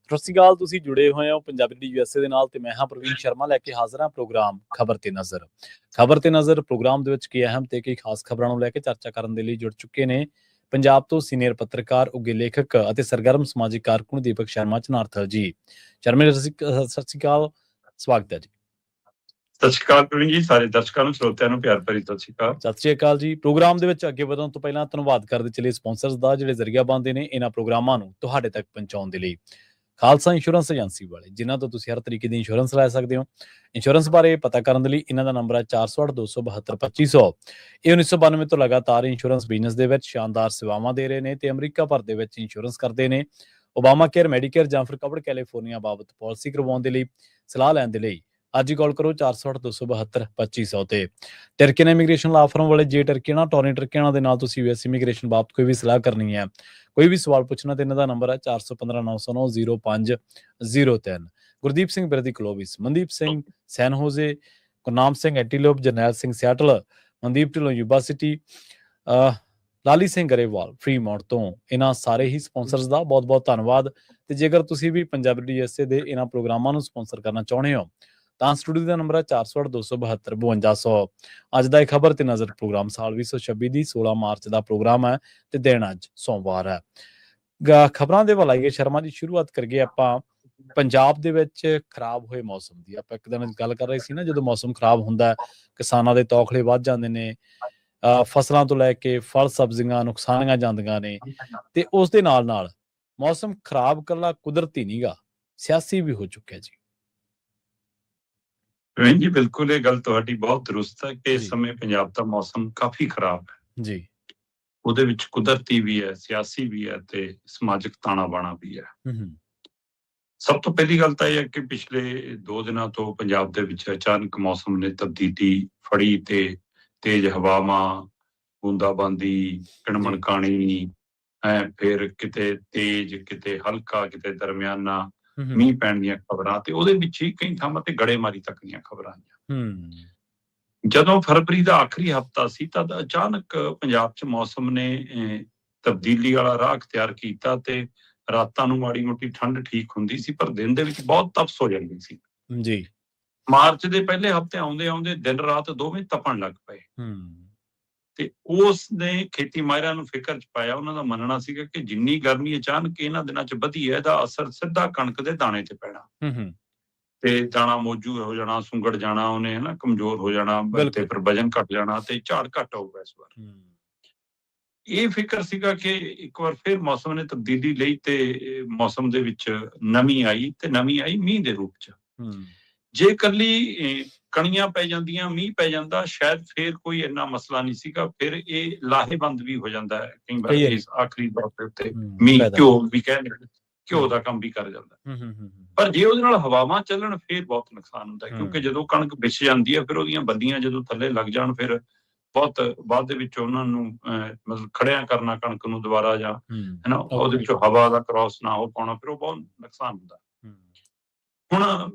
ਸਤਿ ਸ਼੍ਰੀ ਅਕਾਲ। ਤੁਸੀਂ ਜੁੜੇ ਹੋਏ ਹੋ ਪੰਜਾਬੀ ਡੀ ਯੂਐਸਏ ਦੇ ਨਾਲ ਤੇ ਮੈਂ ਹਾਂ ਪ੍ਰਵੀਨ ਸ਼ਰਮਾ ਲੈ ਕੇ ਹਾਜ਼ਰ ਹਾਂ ਪ੍ਰੋਗਰਾਮ ਖਬਰ ਤੇ ਨਜ਼ਰ। ਖਬਰ ਤੇ ਨਜ਼ਰ ਪ੍ਰੋਗਰਾਮ ਦੇ ਵਿੱਚ ਕੀ ਅਹਿਮ ਤੇ ਕਈ ਖਾਸ ਖਬਰਾਂ ਨੂੰ ਲੈ ਕੇ ਚਰਚਾ ਕਰਨ ਦੇ ਲਈ ਜੁੜ ਚੁੱਕੇ ਨੇ ਪੰਜਾਬ ਤੋਂ ਸੀਨੀਅਰ ਪੱਤਰਕਾਰ, ਉੱਘੇ ਲੇਖਕ ਅਤੇ ਸਰਗਰਮ ਸਮਾਜਿਕ ਕਾਰਕੁਨ ਦੀਪਕ ਸ਼ਰਮਾ ਚਨਾਰਥਲ ਜੀ। ਸ਼ਰਮਾ ਜੀ, ਸਤਿ ਸ਼੍ਰੀ ਅਕਾਲ, ਸਵਾਗਤ ਹੈ ਜੀ। ਸਤਿ ਸ਼੍ਰੀ ਅਕਾਲ ਪ੍ਰਵੀਨ ਜੀ, ਸਾਰੇ ਦਰਸ਼ਕਾਂ ਨੂੰ, ਸਰੋਤਿਆਂ ਨੂੰ ਪਿਆਰ ਭਰੀ ਸਤਿ ਸ਼੍ਰੀ ਅਕਾਲ। ਸਤਿ ਸ਼੍ਰੀ ਅਕਾਲ ਜੀ। ਪ੍ਰੋਗਰਾਮ ਦੇ ਵਿੱਚ ਅੱਗੇ ਵਧਣ ਤੋਂ ਪਹਿਲਾਂ ਧੰਨਵਾਦ ਕਰਦੇ ਚਲੇ ਸਪਾਂਸਰਸ ਦਾ, ਜਿਹੜੇ ਜ਼ਰੀਆ ਬਣਦੇ ਨੇ ਇਹਨਾਂ ਪ੍ਰੋਗਰਾਮਾਂ ਨੂੰ ਤੁਹਾਡੇ ਤੱਕ ਪਹੁੰਚਾਉਣ ਦੇ ਲਈ। ਖਾਲਸਾ ਇੰਸ਼ੋਰੈਂਸ ਏਜੰਸੀ ਵਾਲੇ, ਜਿਨ੍ਹਾਂ ਤੋਂ ਤੁਸੀਂ ਹਰ ਤਰੀਕੇ ਦੀ ਇੰਸ਼ੋਰੈਂਸ ਲੈ ਸਕਦੇ ਹੋ। ਇੰਸ਼ੋਰੈਂਸ ਬਾਰੇ ਪਤਾ ਕਰਨ ਦੇ ਲਈ ਇਹਨਾਂ ਦਾ ਨੰਬਰ ਹੈ 408-272-2500। ਇਹ 1992 ਤੋਂ ਲਗਾਤਾਰ ਇੰਸ਼ੋਰੈਂਸ ਬਿਜ਼ਨਸ ਦੇ ਵਿੱਚ ਸ਼ਾਨਦਾਰ ਸੇਵਾਵਾਂ ਦੇ ਰਹੇ ਨੇ ਤੇ ਅਮਰੀਕਾ ਭਰ ਦੇ ਵਿੱਚ ਇੰਸ਼ੋਰੈਂਸ ਕਰਦੇ ਨੇ। ਓਬਾਮਾ ਕੇਅਰ, ਮੈਡੀਕੇਅਰ ਜਾਂ ਫਿਰ ਕਵਰਡ ਕੈਲੀਫੋਰਨੀਆ ਬਾਬਤ ਪਾਲਿਸੀ ਕਰਵਾਉਣ ਦੇ ਲਈ, ਸਲਾਹ ਲੈਣ ਦੇ ਲਈ ਅੱਜ ਹੀ ਕਾਲ ਕਰੋ 408-272-2500 ਤੇ। ਟਰਕੀਅਨ ਇਮੀਗ੍ਰੇਸ਼ਨ ਲਾ ਫਰਮ ਵਾਲੇ, ਜੇ ਟਰਕੀਅਨਾਂ, ਟੋਨੀ ਟਰਕੀਅਨਾਂ ਦੇ ਨਾਲ ਤੁਸੀਂ ਯੂਐਸ ਇਮੀਗ੍ਰੇਸ਼ਨ ਬਾਬਤ ਕੋਈ ਵੀ ਸਲਾਹ ਕਰਨੀ ਹੈ, ਕੋਈ ਵੀ ਸਵਾਲ ਪੁੱਛਣਾ ਤੇ ਇਹਨਾਂ ਦਾ ਨੰਬਰ ਹੈ 415-909-0503। Gurdeep Singh Birdi Clovis, Mandeep Singh San Jose, Gurnam Singh Antelope, Jarnail Singh Seattle, Mandeep Dhillon Yuba City, Lali Singh Grewal Fremont ਤੋਂ। ਇਹਨਾਂ ਸਾਰੇ ਹੀ ਸਪਾਂਸਰਸ ਦਾ ਬਹੁਤ ਬਹੁਤ ਧੰਨਵਾਦ। ਤੇ ਜੇਕਰ ਤੁਸੀਂ ਵੀ ਪੰਜਾਬੀ ਡੀਐਸਏ ਦੇ ਇਹਨਾਂ ਪ੍ਰੋਗਰਾਮਾਂ ਨੂੰ ਸਪਾਂਸਰ ਕਰਨਾ ਚਾਹੁੰਦੇ ਹੋ ਤਾਂ ਸਟੂਡੀਓ ਦਾ ਨੰਬਰ ਹੈ 408-272-5200। ਅੱਜ ਦਾ ਇਹ ਖਬਰ ਤੇ ਨਜ਼ਰ ਪ੍ਰੋਗਰਾਮ ਸਾਲ 2026 ਦੀ 16 ਮਾਰਚ ਦਾ ਪ੍ਰੋਗਰਾਮ ਹੈ ਤੇ ਦਿਨ ਅੱਜ ਸੋਮਵਾਰ ਹੈ। ਖਬਰਾਂ ਦੇ ਵੱਲ ਆਈਏ ਸ਼ਰਮਾ ਜੀ, ਸ਼ੁਰੂਆਤ ਕਰੀਏ ਆਪਾਂ ਪੰਜਾਬ ਦੇ ਵਿੱਚ ਖਰਾਬ ਹੋਏ ਮੌਸਮ ਦੀ। ਆਪਾਂ ਇੱਕ ਦਿਨ ਗੱਲ ਕਰ ਰਹੇ ਸੀ ਨਾ, ਜਦੋਂ ਮੌਸਮ ਖਰਾਬ ਹੁੰਦਾ ਕਿਸਾਨਾਂ ਦੇ ਤੌਖਲੇ ਵੱਧ ਜਾਂਦੇ ਨੇ, ਫਸਲਾਂ ਤੋਂ ਲੈ ਕੇ ਫਲ ਸਬਜ਼ੀਆਂ ਨੁਕਸਾਨੀਆਂ ਜਾਂਦੀਆਂ ਨੇ। ਤੇ ਉਸ ਦੇ ਨਾਲ ਨਾਲ ਮੌਸਮ ਖਰਾਬ ਇਕੱਲਾ ਕੁਦਰਤੀ ਨਹੀਂ ਗਾ, ਸਿਆਸੀ ਵੀ ਹੋ ਚੁੱਕਿਆ ਜੀ। ਪ੍ਰਵੀਨ ਜੀ, ਬਿਲਕੁਲ ਇਹ ਗੱਲ ਤੁਹਾਡੀ ਬਹੁਤ ਦਰੁਸਤ ਹੈ ਕਿ ਇਸ ਸਮੇਂ ਪੰਜਾਬ ਦਾ ਮੌਸਮ ਕਾਫੀ ਖਰਾਬ ਹੈ ਜੀ। ਉਹਦੇ ਵਿੱਚ ਕੁਦਰਤੀ ਵੀ ਹੈ, ਸਿਆਸੀ ਵੀ ਹੈ ਤੇ ਸਮਾਜਿਕ ਤਾਣਾ ਬਾਣਾ ਵੀ ਹੈ। ਸਭ ਤੋਂ ਪਹਿਲੀ ਗੱਲ ਤਾਂ ਇਹ ਹੈ ਕਿ ਪਿਛਲੇ 2 ਦਿਨਾਂ ਤੋਂ ਪੰਜਾਬ ਦੇ ਵਿੱਚ ਅਚਾਨਕ ਮੌਸਮ ਨੇ ਤਬਦੀਲੀ ਫੜੀ ਤੇ ਤੇਜ਼ ਹਵਾਵਾਂ, ਬੂੰਦਾਬਾਂਦੀ, ਕਿਣਮਣਕਾਣੀ, ਫਿਰ ਕਿਤੇ ਤੇਜ਼, ਕਿਤੇ ਹਲਕਾ, ਕਿਤੇ ਦਰਮਿਆਨਾ ਮੀਂਹ ਪੈਣ ਦੀਆਂ ਖਬਰਾਂ, ਤੇ ਉਹਦੇ ਵਿੱਚ ਹੀ ਕਈ ਥਾਵਾਂ ਤੇ ਗੜੇਮਾਰੀ ਤੱਕ ਦੀਆਂ ਖਬਰਾਂ ਆਈਆਂ। ਜਦੋਂ ਫਰਵਰੀ ਦਾ ਆਖਰੀ ਹਫ਼ਤਾ ਸੀ ਤਦ ਅਚਾਨਕ ਪੰਜਾਬ 'ਚ ਮੌਸਮ ਨੇ ਤਬਦੀਲੀ ਵਾਲਾ ਰਾਹ ਅਖਤਿਆਰ ਕੀਤਾ ਤੇ ਰਾਤਾਂ ਨੂੰ ਮਾੜੀ ਮੋਟੀ ਠੰਡ ਠੀਕ ਹੁੰਦੀ ਸੀ, ਪਰ ਦਿਨ ਦੇ ਵਿੱਚ ਬਹੁਤ ਤਪਸ਼ ਹੋ ਜਾਂਦੀ ਸੀ ਜੀ। ਮਾਰਚ ਦੇ ਪਹਿਲੇ ਹਫ਼ਤੇ ਆਉਂਦੇ ਆਉਂਦੇ ਦਿਨ ਰਾਤ ਦੋਵੇਂ ਤਪਣ ਲੱਗ ਪਏ ਤੇ ਉਸ ਨੇ ਖੇਤੀ ਮਾਹਿਰਾਂ ਨੂੰ ਫਿਕਰ 'ਚ ਪਾਇਆ। ਉਹਨਾਂ ਦਾ ਮੰਨਣਾ ਸੀਗਾ ਕਿ ਜਿੰਨੀ ਗਰਮੀ ਅਚਾਨਕ ਇਹਨਾਂ ਦਿਨਾਂ 'ਚ ਵਧੀ ਹੈ, ਇਹਦਾ ਅਸਰ ਸਿੱਧਾ ਕਣਕ ਦੇ ਦਾਣੇ ਤੇ ਪੈਣਾ ਤੇ ਦਾਣਾ ਮੋਜੂ ਹੋ ਜਾਣਾ, ਸੁੰਗੜ ਜਾਣਾ, ਉਹਨੇ ਹਨਾ ਕਮਜ਼ੋਰ ਹੋ ਜਾਣਾ ਤੇ ਫਿਰ ਵਜਨ ਘਟ ਜਾਣਾ ਤੇ ਝਾੜ ਘੱਟ ਆਊਗਾ ਇਸ ਵਾਰ। ਇਹ ਫਿਕਰ ਸੀਗਾ ਕਿ ਇੱਕ ਵਾਰ ਫਿਰ ਮੌਸਮ ਨੇ ਤਬਦੀਲੀ ਲਈ ਤੇ ਮੌਸਮ ਦੇ ਵਿੱਚ ਨਮੀ ਆਈ ਤੇ ਨਮੀ ਆਈ ਮੀਂਹ ਦੇ ਰੂਪ 'ਚ। ਜੇ ਇਕੱਲੀ ਕਣੀਆਂ ਪੈ ਜਾਂਦੀਆਂ, ਮੀਂਹ ਪੈ ਜਾਂਦਾ, ਸ਼ਾਇਦ ਫਿਰ ਕੋਈ ਇੰਨਾ ਮਸਲਾ ਨਹੀਂ ਸੀਗਾ, ਫਿਰ ਇਹ ਲਾਹੇਵੰਦ ਵੀ ਹੋ ਜਾਂਦਾ ਹੈ ਕਈ ਵਾਰ। ਇਸ ਆਖਰੀ ਦੌਰ ਦੇ ਉੱਤੇ ਮੀਂਹ ਘਿਓ ਵੀ ਕਹਿੰਦੇ, ਘਿਓ ਦਾ ਕੰਮ ਵੀ ਕਰ ਜਾਂਦਾ। ਪਰ ਜੇ ਉਹਦੇ ਨਾਲ ਹਵਾਵਾਂ ਚੱਲਣ ਫਿਰ ਬਹੁਤ ਨੁਕਸਾਨ ਹੁੰਦਾ, ਕਿਉਂਕਿ ਜਦੋਂ ਕਣਕ ਵਿਛ ਜਾਂਦੀ ਹੈ ਫਿਰ ਉਹਦੀਆਂ ਬੱਲੀਆਂ ਜਦੋਂ ਥੱਲੇ ਲੱਗ ਜਾਣ ਫਿਰ ਬਹੁਤ ਬਾਅਦ ਦੇ ਵਿੱਚ ਉਹਨਾਂ ਨੂੰ ਮਤਲਬ ਖੜਿਆਂ ਕਰਨਾ ਕਣਕ ਨੂੰ ਦੁਬਾਰਾ, ਜਾਂ ਹਨਾ ਉਹਦੇ ਵਿੱਚੋਂ ਹਵਾ ਦਾ ਕ੍ਰਾਸ ਨਾ ਹੋ ਪਾਉਣਾ, ਫਿਰ ਉਹ ਬਹੁਤ ਨੁਕਸਾਨ ਹੁੰਦਾ। ਹੁਣ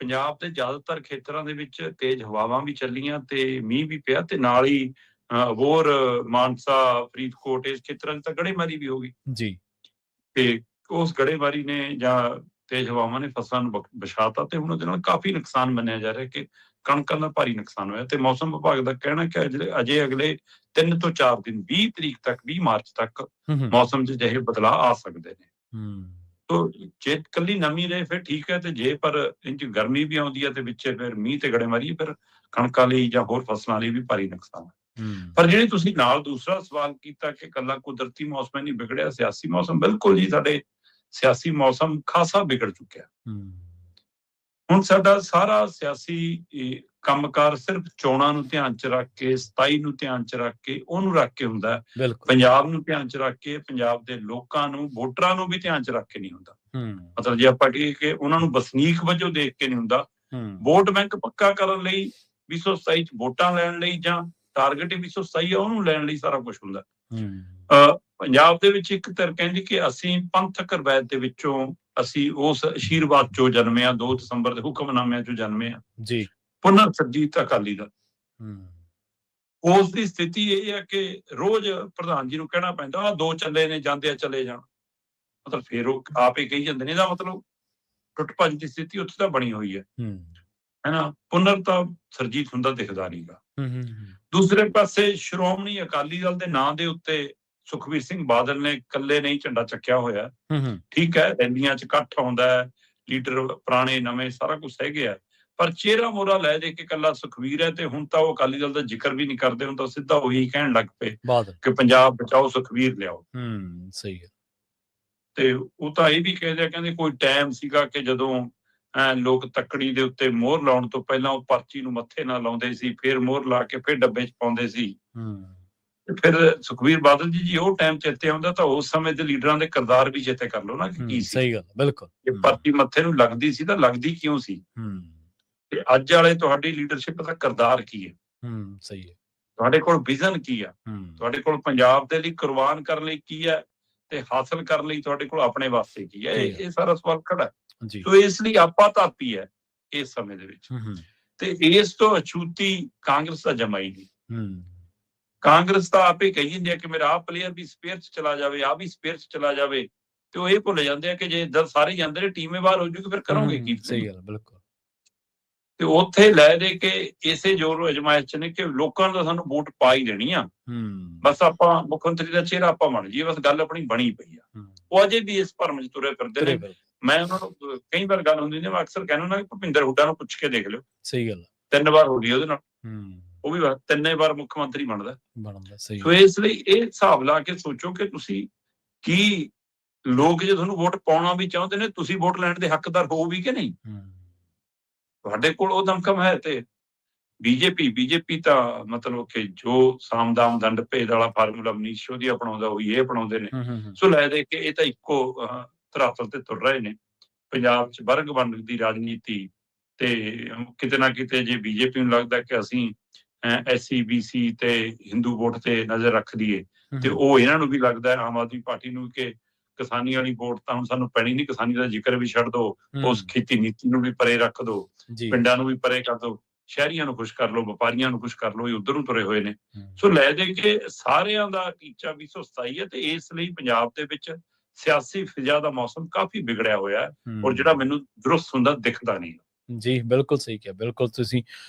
ਪੰਜਾਬ ਦੇ ਜ਼ਿਆਦਾਤਰ ਖੇਤਰਾਂ ਦੇ ਵਿੱਚ ਤੇਜ਼ ਹਵਾਵਾਂ ਵੀ ਚੱਲੀਆਂ ਤੇ ਮੀਂਹ ਵੀ ਪਿਆ ਤੇ ਨਾਲ ਹੀ ਅਬੋਹਰ, ਮਾਨਸਾ, ਫਰੀਦਕੋਟ, ਇਸ ਖੇਤਰਾਂ 'ਚ ਤਾਂ ਗੜੇਮਾਰੀ ਵੀ ਹੋ ਗਈ ਜੀ। ਤੇ ਉਸ ਗੜੇਮਾਰੀ ਨੇ ਜਾਂ ਤੇਜ਼ ਹਵਾਵਾਂ ਨੇ ਫਸਲਾਂ ਨੂੰ ਬਚਾਤਾ ਤੇ ਹੁਣ ਉਹਦੇ ਨਾਲ ਕਾਫੀ ਨੁਕਸਾਨ ਮੰਨਿਆ ਜਾ ਰਿਹਾ ਕਿ ਕਣਕਾਂ ਦਾ ਭਾਰੀ ਨੁਕਸਾਨ ਹੋਇਆ। ਤੇ ਮੌਸਮ ਵਿਭਾਗ ਦਾ ਕਹਿਣਾ ਕਿ ਅਜੇ ਅਗਲੇ 3 ਤੋਂ 4 ਦਿਨ 20 ਤਰੀਕ ਤੱਕ, 20 ਮਾਰਚ ਤੱਕ ਮੌਸਮ 'ਚ ਜਿਹੇ ਬਦਲਾਅ ਆ ਸਕਦੇ ਨੇ। ਜੇ ਇਕੱਲੀ ਨਮੀ ਰਹੇ ਫਿਰ ਠੀਕ ਹੈ, ਤੇ ਜੇ ਪਰ ਇਹ 'ਚ ਗਰਮੀ ਵੀ ਆਉਂਦੀ ਹੈ ਤੇ ਵਿੱਚ ਫਿਰ ਮੀਂਹ ਤੇ ਗੜੇਮਾਰੀ, ਫਿਰ ਕਣਕਾਂ ਲਈ ਜਾਂ ਹੋਰ ਫਸਲਾਂ ਲਈ ਵੀ ਭਾਰੀ ਨੁਕਸਾਨ। ਪਰ ਜਿਹੜੀ ਤੁਸੀਂ ਨਾਲ ਦੂਸਰਾ ਸਵਾਲ ਕੀਤਾ ਕਿ ਇਕੱਲਾ ਕੁਦਰਤੀ ਮੌਸਮ ਨਹੀਂ ਵਿਗੜਿਆ, ਸਿਆਸੀ ਮੌਸਮ, ਬਿਲਕੁਲ ਜੀ, ਸਾਡੇ ਸਿਆਸੀ ਮੌਸਮ ਖਾਸਾ ਵਿਗੜ ਚੁੱਕਿਆ। ਹੁਣ ਸਾਡਾ ਸਾਰਾ ਸਿਆਸੀ ਕੰਮਕਾਰ ਸਿਰਫ ਚੋਣਾਂ ਨੂੰ ਧਿਆਨ 'ਚ ਰੱਖ ਕੇ, 27 ਨੂੰ ਧਿਆਨ 'ਚ ਰੱਖ ਕੇ, ਉਹਨੂੰ ਰੱਖ ਕੇ ਹੁੰਦਾ। ਪੰਜਾਬ ਨੂੰ ਧਿਆਨ 'ਚ ਰੱਖ ਕੇ, ਪੰਜਾਬ ਦੇ ਲੋਕਾਂ ਨੂੰ, ਵੋਟਰਾਂ ਨੂੰ ਵੀ ਧਿਆਨ 'ਚ ਰੱਖ ਕੇ ਨਹੀਂ ਹੁੰਦਾ। ਮਤਲਬ ਜੇ ਆਪਾਂ ਕਹੀਏ ਕਿ ਉਹਨਾਂ ਨੂੰ ਵਸਨੀਕ ਵਜੋਂ ਦੇਖ ਕੇ ਨਹੀਂ ਹੁੰਦਾ। ਵੋਟ ਬੈਂਕ ਪੱਕਾ ਕਰਨ ਲਈ 2027 'ਚ ਵੋਟਾਂ ਲੈਣ ਲਈ, ਜਾਂ ਟਾਰਗੇਟ 2027 ਆ ਉਹਨੂੰ ਲੈਣ ਲਈ ਸਾਰਾ ਕੁਛ ਹੁੰਦਾ। ਪੰਜਾਬ ਦੇ ਵਿੱਚ ਇੱਕ ਧਿਰ ਕਹਿੰਦੀ ਕਿ ਅਸੀਂ ਪੰਥਕ ਰਵਾਇਤ ਦੇ ਵਿੱਚੋਂ, ਅਸੀਂ ਉਸ ਆਸ਼ੀਰਵਾਦ ਚੋਂ ਜਨਮੇ ਆ, 2 ਦਸੰਬਰ ਦੇ ਹੁਕਮਨਾਮਿਆਂ ਚੋਂ ਜਨਮੇ ਆ ਜੀ, ਪੁਨਰ ਸਰਜੀਤ ਅਕਾਲੀ ਦਲ। ਉਸ ਦੀ ਸਥਿਤੀ ਇਹ ਹੈ ਕਿ ਰੋਜ਼ ਪ੍ਰਧਾਨ ਜੀ ਨੂੰ ਕਹਿਣਾ ਪੈਂਦਾ 2 ਚੱਲੇ ਨੇ, ਜਾਂਦੇ ਆ ਚਲੇ ਜਾਣ। ਮਤਲਬ ਫਿਰ ਉਹ ਆਪ ਹੀ ਕਹੀ ਜਾਂਦੇ ਨੇ, ਇਹਦਾ ਮਤਲਬ ਟੁੱਟ ਭੱਜ ਦੀ ਸਥਿਤੀ ਉੱਥੇ ਤਾਂ ਬਣੀ ਹੋਈ ਹੈ ਹੈਨਾ। ਪੁਨਰ ਤਾਂ ਸਰਜੀਤ ਹੁੰਦਾ ਦਿਖਦਾ ਨਹੀਂਗਾ। ਦੂਸਰੇ ਪਾਸੇ ਸ਼੍ਰੋਮਣੀ ਅਕਾਲੀ ਦਲ ਦੇ ਨਾਂ ਦੇ ਉੱਤੇ ਸੁਖਬੀਰ ਸਿੰਘ ਬਾਦਲ ਨੇ ਇਕੱਲੇ ਨਹੀਂ ਝੰਡਾ ਚੱਕਿਆ ਹੋਇਆ। ਠੀਕ ਹੈ, ਰੈਲੀਆਂ 'ਚ ਇਕੱਠ ਆਉਂਦਾ ਹੈ, ਲੀਡਰ ਪੁਰਾਣੇ ਨਵੇਂ ਸਾਰਾ ਕੁਝ ਹੈਗੇ ਆ, ਪਰ ਚਿਹਰਾ ਮੋਹਰਾ ਲੈ ਦੇ ਕੇ ਇਕੱਲਾ ਸੁਖਬੀਰ ਹੈ। ਤੇ ਹੁਣ ਤਾਂ ਉਹ ਅਕਾਲੀ ਦਲ ਦਾ ਜ਼ਿਕਰ ਵੀ ਨਹੀਂ ਕਰਦੇ, ਹੁਣ ਤਾਂ ਸਿੱਧਾ ਉਹੀ ਕਹਿਣ ਲੱਗ ਪਏ ਕਿ ਪੰਜਾਬ ਬਚਾਓ, ਸੁਖਬੀਰ ਲਿਆਓ। ਸਹੀ ਹੈ। ਤੇ ਉਹ ਤਾਂ ਇਹ ਵੀ ਕਹਿੰਦੇ ਕੋਈ ਟਾਈਮ ਸੀਗਾ ਕਿ ਜਦੋਂ ਲੋਕ ਤੱਕੜੀ ਦੇ ਉੱਤੇ ਮੋਹਰ ਲਾਉਣ ਤੋਂ ਪਹਿਲਾਂ ਉਹ ਪਰਚੀ ਨੂੰ ਮੱਥੇ ਨਾਲ ਲਾਉਂਦੇ ਸੀ, ਫਿਰ ਮੋਹਰ ਲਾ ਕੇ ਫਿਰ ਡੱਬੇ 'ਚ ਪਾਉਂਦੇ ਸੀ। ਤੇ ਫਿਰ ਸੁਖਬੀਰ ਬਾਦਲ ਜੀ ਉਹ ਟਾਈਮ ਚੇਤੇ ਆਉਂਦਾ ਤਾਂ ਉਸ ਸਮੇਂ ਦੇ ਲੀਡਰਾਂ ਦੇ ਕਿਰਦਾਰ ਵੀ ਚੇਤੇ ਕਰ ਲਓ ਨਾ ਕਿ ਕੀ ਸੀ। ਸਹੀ ਗੱਲ, ਬਿਲਕੁਲ। ਜੇ ਪਰਚੀ ਮੱਥੇ ਨੂੰ ਲੱਗਦੀ ਸੀ ਤਾਂ ਲੱਗਦੀ ਕਿਉਂ ਸੀ, ਤੇ ਅੱਜ ਵਾਲੇ ਤੁਹਾਡੀ ਲੀਡਰਸ਼ਿਪ ਦਾ ਕਿਰਦਾਰ ਕੀ ਹੈ। ਸਹੀ ਹੈ। ਤੁਹਾਡੇ ਕੋਲ ਵਿਜ਼ਨ ਕੀ ਆ, ਤੁਹਾਡੇ ਕੋਲ ਪੰਜਾਬ ਦੇ ਲਈ ਕੁਰਬਾਨ ਕਰਨ ਲਈ ਕੀ ਹੈ, ਤੇ ਹਾਸਲ ਕਰਨ ਲਈ ਤੁਹਾਡੇ ਕੋਲ ਆਪਣੇ ਵਾਸਤੇ ਕੀ ਹੈ। ਇਹ ਸਾਰਾ ਸਵਾਲ ਖੜਾ ਹੈ। ਸੋ ਇਸ ਲਈ ਆਪਾ ਧਾਪੀ ਹੈ ਇਸ ਸਮੇਂ ਦੇ ਵਿੱਚ, ਤੇ ਇਸ ਤੋਂ ਅਛੂਤੀ ਕਾਂਗਰਸ ਦਾ ਜਮਾ ਹੀ ਨਹੀਂ। ਕਾਂਗਰਸ ਤਾਂ ਆਪੇ ਕਹੀ ਜਾਂਦੀ ਹੈ ਕਿ ਮੇਰਾ ਆਹ ਪਲੇਅਰ ਵੀ ਸਪੇਅਰ 'ਚ ਚਲਾ ਜਾਵੇ, ਆਹ ਵੀ ਸਪੇਅਰ 'ਚ ਚਲਾ ਜਾਵੇ, ਤੇ ਉਹ ਇਹ ਭੁੱਲ ਜਾਂਦੇ ਆ ਕਿ ਜੇ ਇੱਧਰ ਸਾਰੇ ਜਾਂਦੇ ਨੇ ਟੀਮੇ ਬਾਹਰ ਹੋ ਜੂਗੀ, ਫਿਰ ਕਰੋਗੇ ਕੀ। ਸਹੀ ਗੱਲ, ਬਿਲਕੁਲ। ਤੇ ਉੱਥੇ ਲੈ ਦੇ ਕੇ ਇਸੇ ਜ਼ੋਰ ਅਜਮਾਇਸ਼ 'ਚ ਨੇ ਕਿ ਲੋਕਾਂ ਨੂੰ ਤਾਂ ਸਾਨੂੰ ਵੋਟ ਪਾ ਹੀ ਦੇਣੀ ਆ, ਬਸ ਆਪਾਂ ਮੁੱਖ ਮੰਤਰੀ ਦਾ ਚਿਹਰਾ ਆਪਾਂ ਬਣ ਜਾਈਏ, ਬਸ ਗੱਲ ਆਪਣੀ ਬਣੀ ਪਈ ਆ। ਉਹ ਅਜੇ ਵੀ ਇਸ ਭਰਮ 'ਚ ਤੁਰੇ ਫਿਰਦੇ ਨੇ। ਮੈਂ ਉਹਨਾਂ ਨੂੰ ਕਈ ਵਾਰ ਗੱਲ ਹੁੰਦੀ ਨੇ, ਮੈਂ ਅਕਸਰ ਕਹਿੰਦਾ ਨਾ ਕਿ ਭੁਪਿੰਦਰ ਹੁੱਡਾ ਨੂੰ ਪੁੱਛ ਕੇ ਦੇਖ ਲਿਓ। ਸਹੀ ਗੱਲ। 3 ਵਾਰ ਹੋ ਗਈ ਉਹਦੇ ਨਾਲ, ਉਹ ਵੀ 3 ਵਾਰ ਮੁੱਖ ਮੰਤਰੀ ਬਣਦਾ। ਸੋ ਇਸ ਲਈ ਇਹ ਹਿਸਾਬ ਲਾ ਕੇ ਸੋਚੋ ਕਿ ਤੁਸੀਂ ਕੀ, ਲੋਕ ਜੇ ਤੁਹਾਨੂੰ ਵੋਟ ਪਾਉਣਾ ਵੀ ਚਾਹੁੰਦੇ ਨੇ, ਤੁਸੀਂ ਵੋਟ ਲੈਣ ਦੇ ਹੱਕਦਾਰ ਹੋ ਵੀ ਕਿ ਨਹੀਂ। ਤੁਹਾਡੇ ਕੋਲ ਉਹ ਦਮਖਮ ਹੈ। ਤੇ ਬੀਜੇਪੀ ਤਾਂ ਮਤਲਬ ਕਿ ਜੋ ਸਾਮਦਾਮ ਦੰਡ ਭੇਦ ਵਾਲਾ ਫਾਰਮੂਲਾ ਮਨੀਸ਼ ਸ਼ੋਦੀ ਅਪਣਾਉਂਦਾ ਉਹੀ ਇਹ ਅਪਣਾਉਂਦੇ ਨੇ। ਸੋ ਲੈ ਦੇ ਕੇ ਇਹ ਤਾਂ ਇੱਕੋ ਧਰਾਤਲ ਤੇ ਤੁਰ ਰਹੇ ਨੇ। ਪੰਜਾਬ 'ਚ ਵਰਗ ਵੰਡ ਦੀ ਰਾਜਨੀਤੀ, ਤੇ ਕਿਤੇ ਨਾ ਕਿਤੇ ਜੇ ਬੀਜੇਪੀ ਨੂੰ ਲੱਗਦਾ ਕਿ ਅਸੀਂ SC BC ਤੇ ਹਿੰਦੂ ਵੋਟ ਤੇ ਨਜ਼ਰ ਰੱਖ ਦਈਏ, ਤੇ ਉਹ ਇਹਨਾਂ ਨੂੰ ਵੀ ਲੱਗਦਾ ਆਮ ਆਦਮੀ ਪਾਰਟੀ ਨੂੰ ਕਿ ਕਿਸਾਨੀ ਵਾਲੀ ਵੋਟ ਤਾਂ ਹੁਣ ਸਾਨੂੰ ਪੈਣੀ ਨਹੀਂ, ਕਿਸਾਨੀ ਦਾ ਜ਼ਿਕਰ ਵੀ ਛੱਡ ਦੋ, ਉਸ ਖੇਤੀ ਨੀਤੀ ਨੂੰ ਵੀ ਪਰੇ ਰੱਖ ਦੋ, ਪਿੰਡਾਂ ਨੂੰ ਵੀ ਪਰੇ ਕਰ ਦੋ, ਸ਼ਹਿਰੀਆਂ ਨੂੰ ਖੁਸ਼ ਕਰ ਲਓ, ਵਪਾਰੀਆਂ ਨੂੰ ਖੁਸ਼ ਕਰ ਲਓ, ਇਹ ਉਧਰ ਨੂੰ ਤੁਰੇ ਹੋਏ ਨੇ। ਸੋ ਲੈ ਦੇ ਕੇ ਸਾਰਿਆਂ ਦਾ ਟੀਚਾ 2027 ਹੈ, ਤੇ ਇਸ ਲਈ ਪੰਜਾਬ ਦੇ ਵਿੱਚ ਸਿਆਸੀ ਫਿਜ਼ਾ ਦਾ ਮੌਸਮ ਕਾਫੀ ਵਿਗੜਿਆ ਹੋਇਆ ਹੈ, ਔਰ ਜਿਹੜਾ ਮੈਨੂੰ ਦਰੁਸਤ ਹੁੰਦਾ ਦਿਖਦਾ ਨਹੀਂ। ਜੀ ਬਿਲਕੁਲ ਸਹੀ ਕਿਹਾ, ਬਿਲਕੁਲ। ਤੁਸੀਂ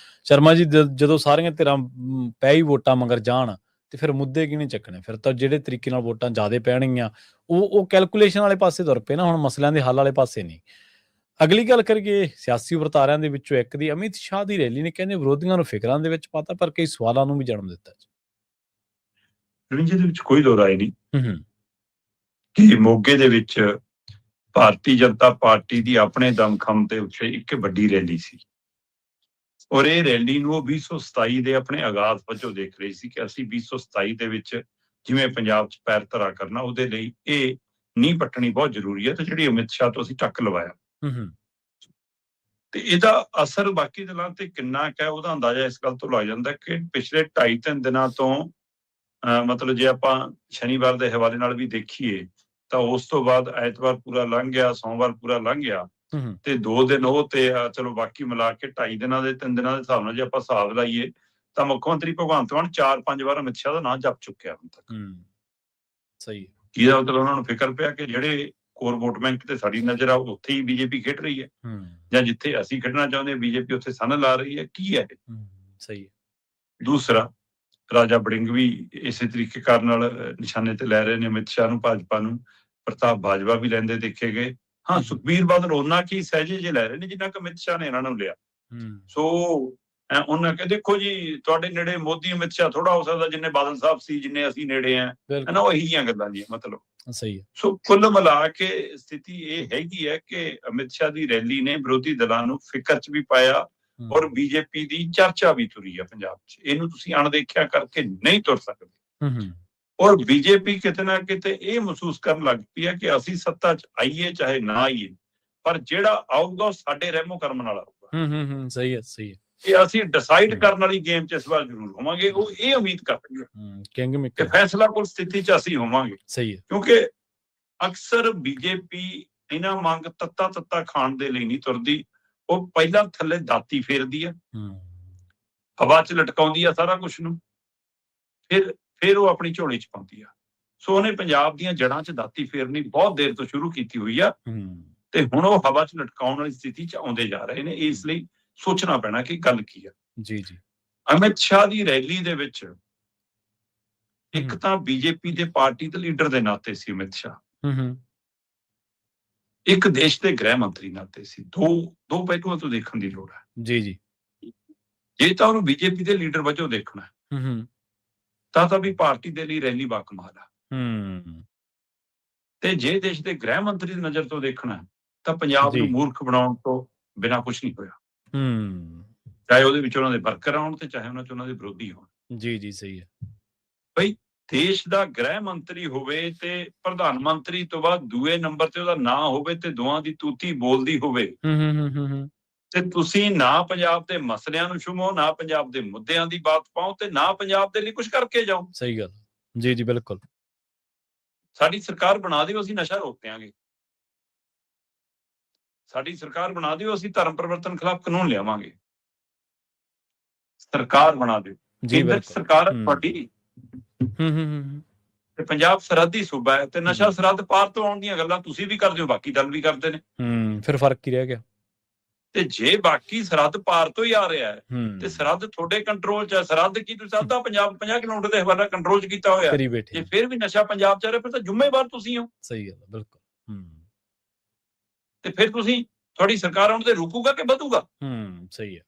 ਸ਼ਰਮਾ ਜੀ ਜਦੋਂ ਸਾਰੀਆਂ ਧਿਰਾਂ ਪੈ ਹੀ ਵੋਟਾਂ ਮਗਰ ਜਾਣ, ਤੇ ਫਿਰ ਮੁੱਦੇ ਕਿਹਨੇ ਚੱਕਣੇ, ਫਿਰ ਤਾਂ ਜਿਹੜੇ ਤਰੀਕੇ ਨਾਲ ਵੋਟਾਂ ਜ਼ਿਆਦਾ ਪੈਣਗੀਆਂ ਉਹ ਕੈਲਕੂਲੇਸ਼ਨ ਵਾਲੇ ਪਾਸੇ ਤੁਰ ਪਏ ਨਾ, ਹੁਣ ਮਸਲਿਆਂ ਦੇ ਹੱਲ ਵਾਲੇ ਪਾਸੇ ਨਹੀਂ। ਅਗਲੀ ਗੱਲ ਕਰੀਏ ਸਿਆਸੀ ਵਰਤਾਰਿਆਂ ਦੇ ਵਿੱਚੋਂ ਇੱਕ ਦੀ, ਅਮਿਤ ਸ਼ਾਹ ਦੀ ਰੈਲੀ ਨੇ ਕਹਿੰਦੇ ਵਿਰੋਧੀਆਂ ਨੂੰ ਫਿਕਰਾਂ ਦੇ ਵਿੱਚ ਪਾਤਾ, ਪਰ ਕਈ ਸਵਾਲਾਂ ਨੂੰ ਵੀ ਜਨਮ ਦਿੱਤਾ। ਜਿਹਦੇ ਵਿੱਚ ਕੋਈ ਦੋ ਰਾਏ ਨਹੀਂ ਕਿ ਮੋਗੇ ਦੇ ਵਿੱਚ ਭਾਰਤੀ ਜਨਤਾ ਪਾਰਟੀ ਦੀ ਆਪਣੇ ਦਮਖਮ ਦੇ ਉੱਤੇ ਇੱਕ ਵੱਡੀ ਰੈਲੀ ਸੀ, ਔਰ ਇਹ ਰੈਲੀ ਨੂੰ ਉਹ 2027 ਦੇ ਆਪਣੇ ਆਗਾਜ਼ ਵਜੋਂ ਦੇਖ ਰਹੀ ਸੀ ਕਿ ਅਸੀਂ 2027 ਦੇ ਵਿੱਚ ਜਿਵੇਂ ਪੰਜਾਬ 'ਚ ਪੈਰ ਧਰਾ ਕਰਨਾ, ਉਹਦੇ ਲਈ ਇਹ ਨੀਂਹ ਪੱਟਣੀ ਬਹੁਤ ਜ਼ਰੂਰੀ ਹੈ। ਤੇ ਜਿਹੜੀ ਅਮਿਤ ਸ਼ਾਹ ਤੋਂ ਅਸੀਂ ਟੱਕ ਲਵਾਇਆ, ਤੇ ਇਹਦਾ ਅਸਰ ਬਾਕੀ ਦਲਾਂ ਤੇ ਕਿੰਨਾ ਕੁ ਹੈ ਉਹਦਾ ਅੰਦਾਜ਼ਾ ਇਸ ਗੱਲ ਤੋਂ ਲੱਗ ਜਾਂਦਾ ਕਿ ਪਿਛਲੇ 2.5-3 ਦਿਨਾਂ ਤੋਂ ਮਤਲਬ ਜੇ ਆਪਾਂ ਸ਼ਨੀਵਾਰ ਦੇ ਹਵਾਲੇ ਨਾਲ ਵੀ ਦੇਖੀਏ ਤਾਂ ਉਸ ਤੋਂ ਬਾਅਦ ਐਤਵਾਰ ਪੂਰਾ ਲੰਘ ਗਿਆ, ਸੋਮਵਾਰ ਪੂਰਾ ਲੰਘ ਗਿਆ, ਤੇ 2 ਦਿਨ ਉਹ ਤੇ ਚਲੋ ਬਾਕੀ ਮਿਲਾ ਕੇ 2.5 ਦਿਨਾਂ ਦੇ 3 ਦਿਨਾਂ ਦੇ ਹਿਸਾਬ ਨਾਲ ਜੇ ਆਪਾਂ ਹਿਸਾਬ ਲਾਈਏ ਤਾਂ ਮੁੱਖ ਮੰਤਰੀ ਭਗਵੰਤ ਮਾਨ 4-5 ਵਾਰ ਅਮਿਤ ਸ਼ਾਹ ਦਾ ਨਾਂ ਜਪ ਚੁੱਕਿਆ ਹੁਣ ਤੱਕ। ਸਹੀ। ਇਹਦਾ ਮਤਲਬ ਉਹਨਾਂ ਨੂੰ ਫਿਕਰ ਪਿਆ ਕਿ ਜਿਹੜੇ ਕੋਰ ਵੋਟ ਬੈਂਕ ਤੇ ਸਾਡੀ ਨਜ਼ਰ ਆ ਉੱਥੇ ਹੀ ਬੀਜੇਪੀ ਖੇਡ ਰਹੀ ਹੈ, ਜਾਂ ਜਿੱਥੇ ਅਸੀਂ ਖੇਡਣਾ ਚਾਹੁੰਦੇ ਬੀਜੇਪੀ ਉੱਥੇ ਸੰਨ ਲਾ ਰਹੀ ਹੈ, ਕੀ ਹੈ। ਸਹੀ। ਦੂਸਰਾ, ਰਾਜਾ ਵੜਿੰਗ ਵੀ ਇਸੇ ਤਰੀਕੇ ਕਾਰਨ ਨਾਲ ਨਿਸ਼ਾਨੇ ਤੇ ਲੈ ਰਹੇ ਨੇ ਅਮਿਤ ਸ਼ਾਹ ਨੂੰ, ਭਾਜਪਾ ਨੂੰ। ਪ੍ਰਤਾਪ ਬਾਜਵਾ ਵੀ ਲੈਂਦੇ ਦੇਖੇ ਗਏ। ਹਾਂ, ਸੁਖਬੀਰ ਬਾਦਲ ਉਹਨਾਂ ਕੀ ਸਹਿਜੇ ਜੇ ਲੈ ਰਹੇ ਨੇ ਜਿੰਨਾ ਕਿ ਅਮਿਤ ਸ਼ਾਹ ਨੇ ਇਹਨਾਂ ਨੂੰ ਲਿਆ। ਸੋ ਉਹਨਾਂ ਕਿ ਦੇਖੋ ਜੀ ਤੁਹਾਡੇ ਨੇੜੇ ਮੋਦੀ ਅਮਿਤ ਸ਼ਾਹ ਥੋੜਾ ਹੋ ਸਕਦਾ ਜਿੰਨੇ ਬਾਦਲ ਸਾਹਿਬ ਸੀ, ਜਿੰਨੇ ਅਸੀਂ ਨੇੜੇ ਆ, ਹਨਾ, ਉਹ ਇਹੀ ਜਿਹੀਆਂ ਗੱਲਾਂ ਦੀਆਂ ਮਤਲਬ। ਸਹੀ ਹੈ। ਸੋ ਕੁੱਲ ਮਿਲਾ ਕੇ ਸਥਿਤੀ ਇਹ ਹੈਗੀ ਹੈ ਕਿ ਅਮਿਤ ਸ਼ਾਹ ਦੀ ਰੈਲੀ ਨੇ ਵਿਰੋਧੀ ਦਲਾਂ ਨੂੰ ਫਿਕਰ 'ਚ ਵੀ ਪਾਇਆ, ਔਰ ਬੀਜੇਪੀ ਦੀ ਚਰਚਾ ਵੀ ਤੁਰੀ ਹੈ ਪੰਜਾਬ 'ਚ। ਇਹਨੂੰ ਤੁਸੀਂ ਅਣਦੇਖਿਆ ਕਰਕੇ ਨਹੀਂ ਤੁਰ ਸਕਦੇ। ਔਰ ਬੀਜੇਪੀ ਕਿਤੇ ਨਾ ਕਿਤੇ ਇਹ ਮਹਿਸੂਸ ਕਰਨ ਲੱਗ ਪਈ ਹੈ ਕਿ ਅਸੀਂ ਸੱਤਾ 'ਚ ਆਈਏ ਚਾਹੇ ਨਾ ਆਈਏ, ਪਰ ਜਿਹੜਾ ਆਊਗਾ ਉਹ ਸਾਡੇ ਰਹਿਮੋ ਕਰਮ ਨਾਲ ਆਊਗਾ। ਸਹੀ ਹੈ, ਸਹੀ ਹੈ। ਇਹ ਅਸੀਂ ਡਿਸਾਈਡ ਕਰਨ ਵਾਲੀ ਗੇਮ 'ਚ ਇਸ ਵਾਰ ਜ਼ਰੂਰ ਹੋਵਾਂਗੇ, ਉਹ ਇਹ ਉਮੀਦ ਕਰਦੇ ਕਿ ਫੈਸਲਾਕੁਨ ਸਥਿਤੀ 'ਚ ਅਸੀਂ ਹੋਵਾਂਗੇ। ਸਹੀ ਹੈ। ਕਿਉਂਕਿ ਅਕਸਰ ਬੀਜੇਪੀ ਇਹਨਾਂ ਮੰਗ ਤੱਤਾ ਖਾਣ ਦੇ ਲਈ ਨਹੀਂ ਤੁਰਦੀ, ਉਹ ਪਹਿਲਾਂ ਥੱਲੇ ਦਾਤੀ ਫੇਰਦੀ ਆ, ਹਵਾ 'ਚ ਲਟਕਾਉਂਦੀ ਆ ਸਾਰਾ ਕੁਝ ਨੂੰ, ਫਿਰ ਉਹ ਆਪਣੀ ਝੋਲੀ 'ਚ ਪਾਉਂਦੀ ਆ। ਸੋ ਉਹਨੇ ਪੰਜਾਬ ਦੀਆਂ ਜੜ੍ਹਾਂ 'ਚ ਦਾਤੀ ਫੇਰਨੀ ਬਹੁਤ ਦੇਰ ਤੋਂ ਸ਼ੁਰੂ ਕੀਤੀ ਹੋਈ ਆ, ਤੇ ਹੁਣ ਉਹ ਹਵਾ 'ਚ ਲਟਕਾਉਣ ਵਾਲੀ ਸਥਿਤੀ 'ਚ ਆਉਂਦੇ ਜਾ ਰਹੇ ਨੇ। ਇਸ ਲਈ ਸੋਚਣਾ ਪੈਣਾ ਕਿ ਗੱਲ ਕੀ ਆ। ਜੀ, ਜੀ। ਅਮਿਤ ਸ਼ਾਹ ਦੀ ਰੈਲੀ ਦੇ ਵਿੱਚ ਇੱਕ ਹੂੰ, ਤਾਂ ਬੀਜੇਪੀ ਦੇ ਪਾਰਟੀ ਦੇ ਲੀਡਰ ਦੇ ਨਾਤੇ ਸੀ ਅਮਿਤ ਸ਼ਾਹ, ਹੂੰ, ਇੱਕ ਦੇਸ਼ ਦੇ ਗ੍ਰਹਿ ਮੰਤਰੀ ਨਾਤੇ ਸੀ। ਦੋ ਪਹਿਲੂਆਂ ਤੋਂ ਦੇਖਣ ਦੀ ਲੋੜ ਹੈ। ਜੀ, ਜੀ। ਜੇ ਤਾਂ ਉਹਨੂੰ ਬੀਜੇਪੀ ਦੇ ਲੀਡਰ ਵਜੋਂ ਦੇਖਣਾ ਹੈ, ਹੂੰ, ਤਾਂ ਵੀ ਪਾਰਟੀ ਦੇ ਲਈ ਰੈਲੀ ਬਾਕਮਾਲ ਆ। ਹੂੰ, ਤੇ ਜੇ ਦੇਸ਼ ਦੇ ਗ੍ਰਹਿ ਮੰਤਰੀ ਦੀ ਨਜ਼ਰ ਤੋਂ ਦੇਖਣਾ ਹੈ, ਤਾਂ ਪੰਜਾਬ ਨੂੰ ਜੀ। ਮੂਰਖ ਬਣਾਉਣ ਤੋਂ ਬਿਨਾਂ ਕੁਝ ਨਹੀਂ ਹੋਇਆ। ਹੂੰ, ਚਾਹੇ ਉਹਦੇ ਵਿੱਚ ਉਹਨਾਂ ਦੇ ਵਰਕਰ ਆਉਣ ਤੇ ਚਾਹੇ ਉਹਨਾਂ 'ਚ ਉਹਨਾਂ ਦੇ ਵਿਰੋਧੀ ਹੋਣ। ਜੀ, ਜੀ, ਸਹੀ ਹੈ। ਬਈ ਦੇਸ਼ ਦਾ ਗ੍ਰਹਿ ਮੰਤਰੀ ਹੋਵੇ ਤੇ ਪ੍ਰਧਾਨ ਮੰਤਰੀ ਤੋਂ ਬਾਅਦ ਦੂਏ ਨੰਬਰ ਤੇ ਉਹਦਾ ਨਾਂ ਹੋਵੇ ਤੇ ਦੋਹਾਂ ਦੀ ਤੂਤੀ ਬੋਲਦੀ ਹੋਵੇ, ਹੂੰ, ਹੂੰ, ਹੂੰ, ਹੂੰ, ਹੂੰ। ਤੇ ਤੁਸੀਂ ਨਾ ਪੰਜਾਬ ਦੇ ਮਸਲਿਆਂ ਨੂੰ ਛੂਹੋ, ਨਾ ਪੰਜਾਬ ਦੇ ਮੁੱਦਿਆਂ ਦੀ ਬਾਤ ਪਾਓ ਤੇ ਨਾ ਪੰਜਾਬ ਦੇ ਲਈ ਕੁਝ ਕਰਕੇ ਜਾਓ। ਸਹੀ ਗੱਲ। ਜੀ, ਜੀ, ਬਿਲਕੁਲ। ਸਾਡੀ ਸਰਕਾਰ ਬਣਾ ਦਿਓ, ਅਸੀਂ ਨਸ਼ਾ ਰੋਕ ਦਿਆਂਗੇ। ਸਾਡੀ ਸਰਕਾਰ ਬਣਾ ਦਿਓ, ਅਸੀਂ ਧਰਮ ਪਰਿਵਰਤਨ ਖਿਲਾਫ ਕਾਨੂੰਨ ਲਿਆਵਾਂਗੇ। ਸਰਕਾਰ ਬਣਾ ਦਿਓ। ਜੀ, ਕੇਂਦਰ 'ਚ ਬਿਲਕੁਲ। ਸਰਕਾਰ ਹੈ ਹੂੰ। ਤੁਹਾਡੀ, ਹੂੰ, ਹੂੰ, ਹੂੰ, ਤੇ ਪੰਜਾਬ ਸਰਹੱਦੀ ਸੂਬਾ ਹੈ ਤੇ ਨਸ਼ਾ ਜੀ। ਸਰਹੱਦ ਪਾਰ ਤੋਂ ਆਉਣ ਦੀਆਂ ਗੱਲਾਂ ਤੁਸੀਂ ਵੀ ਕਰਦੇ ਹੋ, ਬਾਕੀ ਦਲ ਵੀ ਕਰਦੇ ਨੇ। ਫਿਰ ਫਰਕ ਕੀ ਰਹਿ ਗਿਆ? ਤੇ ਜੇ ਬਾਕੀ ਸਰਹੱਦ ਪਾਰ ਤੋਂ ਹੀ ਆ ਰਿਹਾ ਹੈ ਤੇ ਹੂੰ, ਸਰਹੱਦ ਤੁਹਾਡੇ ਕੰਟਰੋਲ 'ਚ ਹੈ। ਸਰਹੱਦ ਕੀ ਤੁਸੀਂ ਅੱਧਾ ਪੰਜਾਬ 50 ਕਿਲੋਮੀਟਰ ਦੇ ਹਵਾਲਾ ਕੰਟਰੋਲ 'ਚ ਕੀਤਾ ਹੋਇਆ। ਕਰੀ ਬੈਠੇ। ਜੇ ਫਿਰ ਵੀ ਨਸ਼ਾ ਪੰਜਾਬ 'ਚ ਆ ਰਿਹਾ, ਫਿਰ ਤਾਂ ਜ਼ਿੰਮੇਵਾਰ ਤੁਸੀਂ ਹੋ। ਸਹੀ ਗੱਲ ਹੈ, ਬਿਲਕੁਲ। ਹੂੰ, ਤੇ ਫਿਰ ਤੁਸੀਂ, ਤੁਹਾਡੀ ਸਰਕਾਰ ਆਉਣ ਤੇ ਰੁਕੂਗਾ ਕਿ ਵਧੂਗਾ? ਹੂੰ, ਸਹੀ ਹੈ।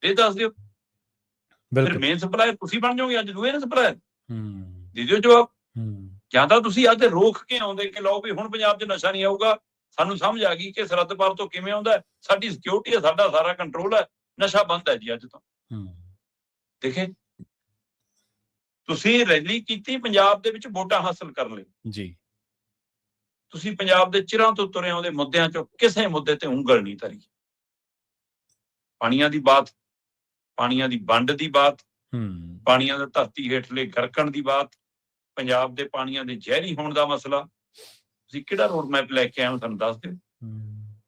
ਇਹ ਦੱਸ ਦਿਓ। ਫਿਰ ਬਿਲਕੁਲ। ਮੇਨ ਸਪਲਾਇਰ ਤੁਸੀਂ ਬਣ ਜਾਓਗੇ, ਅੱਜ ਦੂਏ ਨੇ ਸਪਲਾਇਰ। ਹੂੰ, ਦੇ ਦਿਓ ਜਵਾਬ। ਹੂੰ, ਜਾਂ ਤਾਂ ਤੁਸੀਂ ਅੱਜ ਰੋਕ ਕੇ ਆਉਂਦੇ ਕਿ ਲਓ ਵੀ ਹੁਣ ਪੰਜਾਬ 'ਚ ਨਸ਼ਾ ਨਹੀਂ ਆਊਗਾ, ਸਾਨੂੰ ਸਮਝ ਆ ਗਈ ਕਿ ਸਰਹੱਦ ਪਾਰ ਤੋਂ ਕਿਵੇਂ ਆਉਂਦਾ, ਸਾਡੀ ਸਿਕਿਉਰਿਟੀ ਹੈ, ਸਾਡਾ ਸਾਰਾ ਕੰਟਰੋਲ ਹੈ, ਨਸ਼ਾ ਬੰਦ ਹੈ ਜੀ ਅੱਜ ਤੋਂ। ਹੂੰ, ਦੇਖੇ, ਤੁਸੀਂ ਰੈਲੀ ਕੀਤੀ ਪੰਜਾਬ ਦੇ ਵਿੱਚ ਵੋਟਾਂ ਹਾਸਲ ਕਰਨ ਲਈ। ਜੀ। ਤੁਸੀਂ ਪੰਜਾਬ ਦੇ ਚਿਰਾਂ ਤੋਂ ਤੁਰੇ ਆਉਂਦੇ ਮੁੱਦਿਆਂ 'ਚੋਂ ਕਿਸੇ ਮੁੱਦੇ ਤੇ ਉਂਗਲ ਨਹੀਂ ਧਰੀ। ਪਾਣੀਆਂ ਦੀ ਬਾਤ, ਪਾਣੀਆਂ ਦੀ ਵੰਡ ਦੀ ਬਾਤ, ਹੂੰ, ਪਾਣੀਆਂ ਦਾ ਧਰਤੀ ਹੇਠਲੇ ਗਰਕਣ ਦੀ ਬਾਤ, ਪੰਜਾਬ ਦੇ ਪਾਣੀਆਂ ਦੇ ਜ਼ਹਿਰੀ ਹੋਣ ਦਾ ਮਸਲਾ, ਤੁਸੀਂ ਕਿਹੜਾ ਰੋਡ ਮੈਪ ਲੈ ਕੇ ਆਏ ਹੋ, ਸਾਨੂੰ ਦੱਸ ਦਿਓ। ਹੂੰ,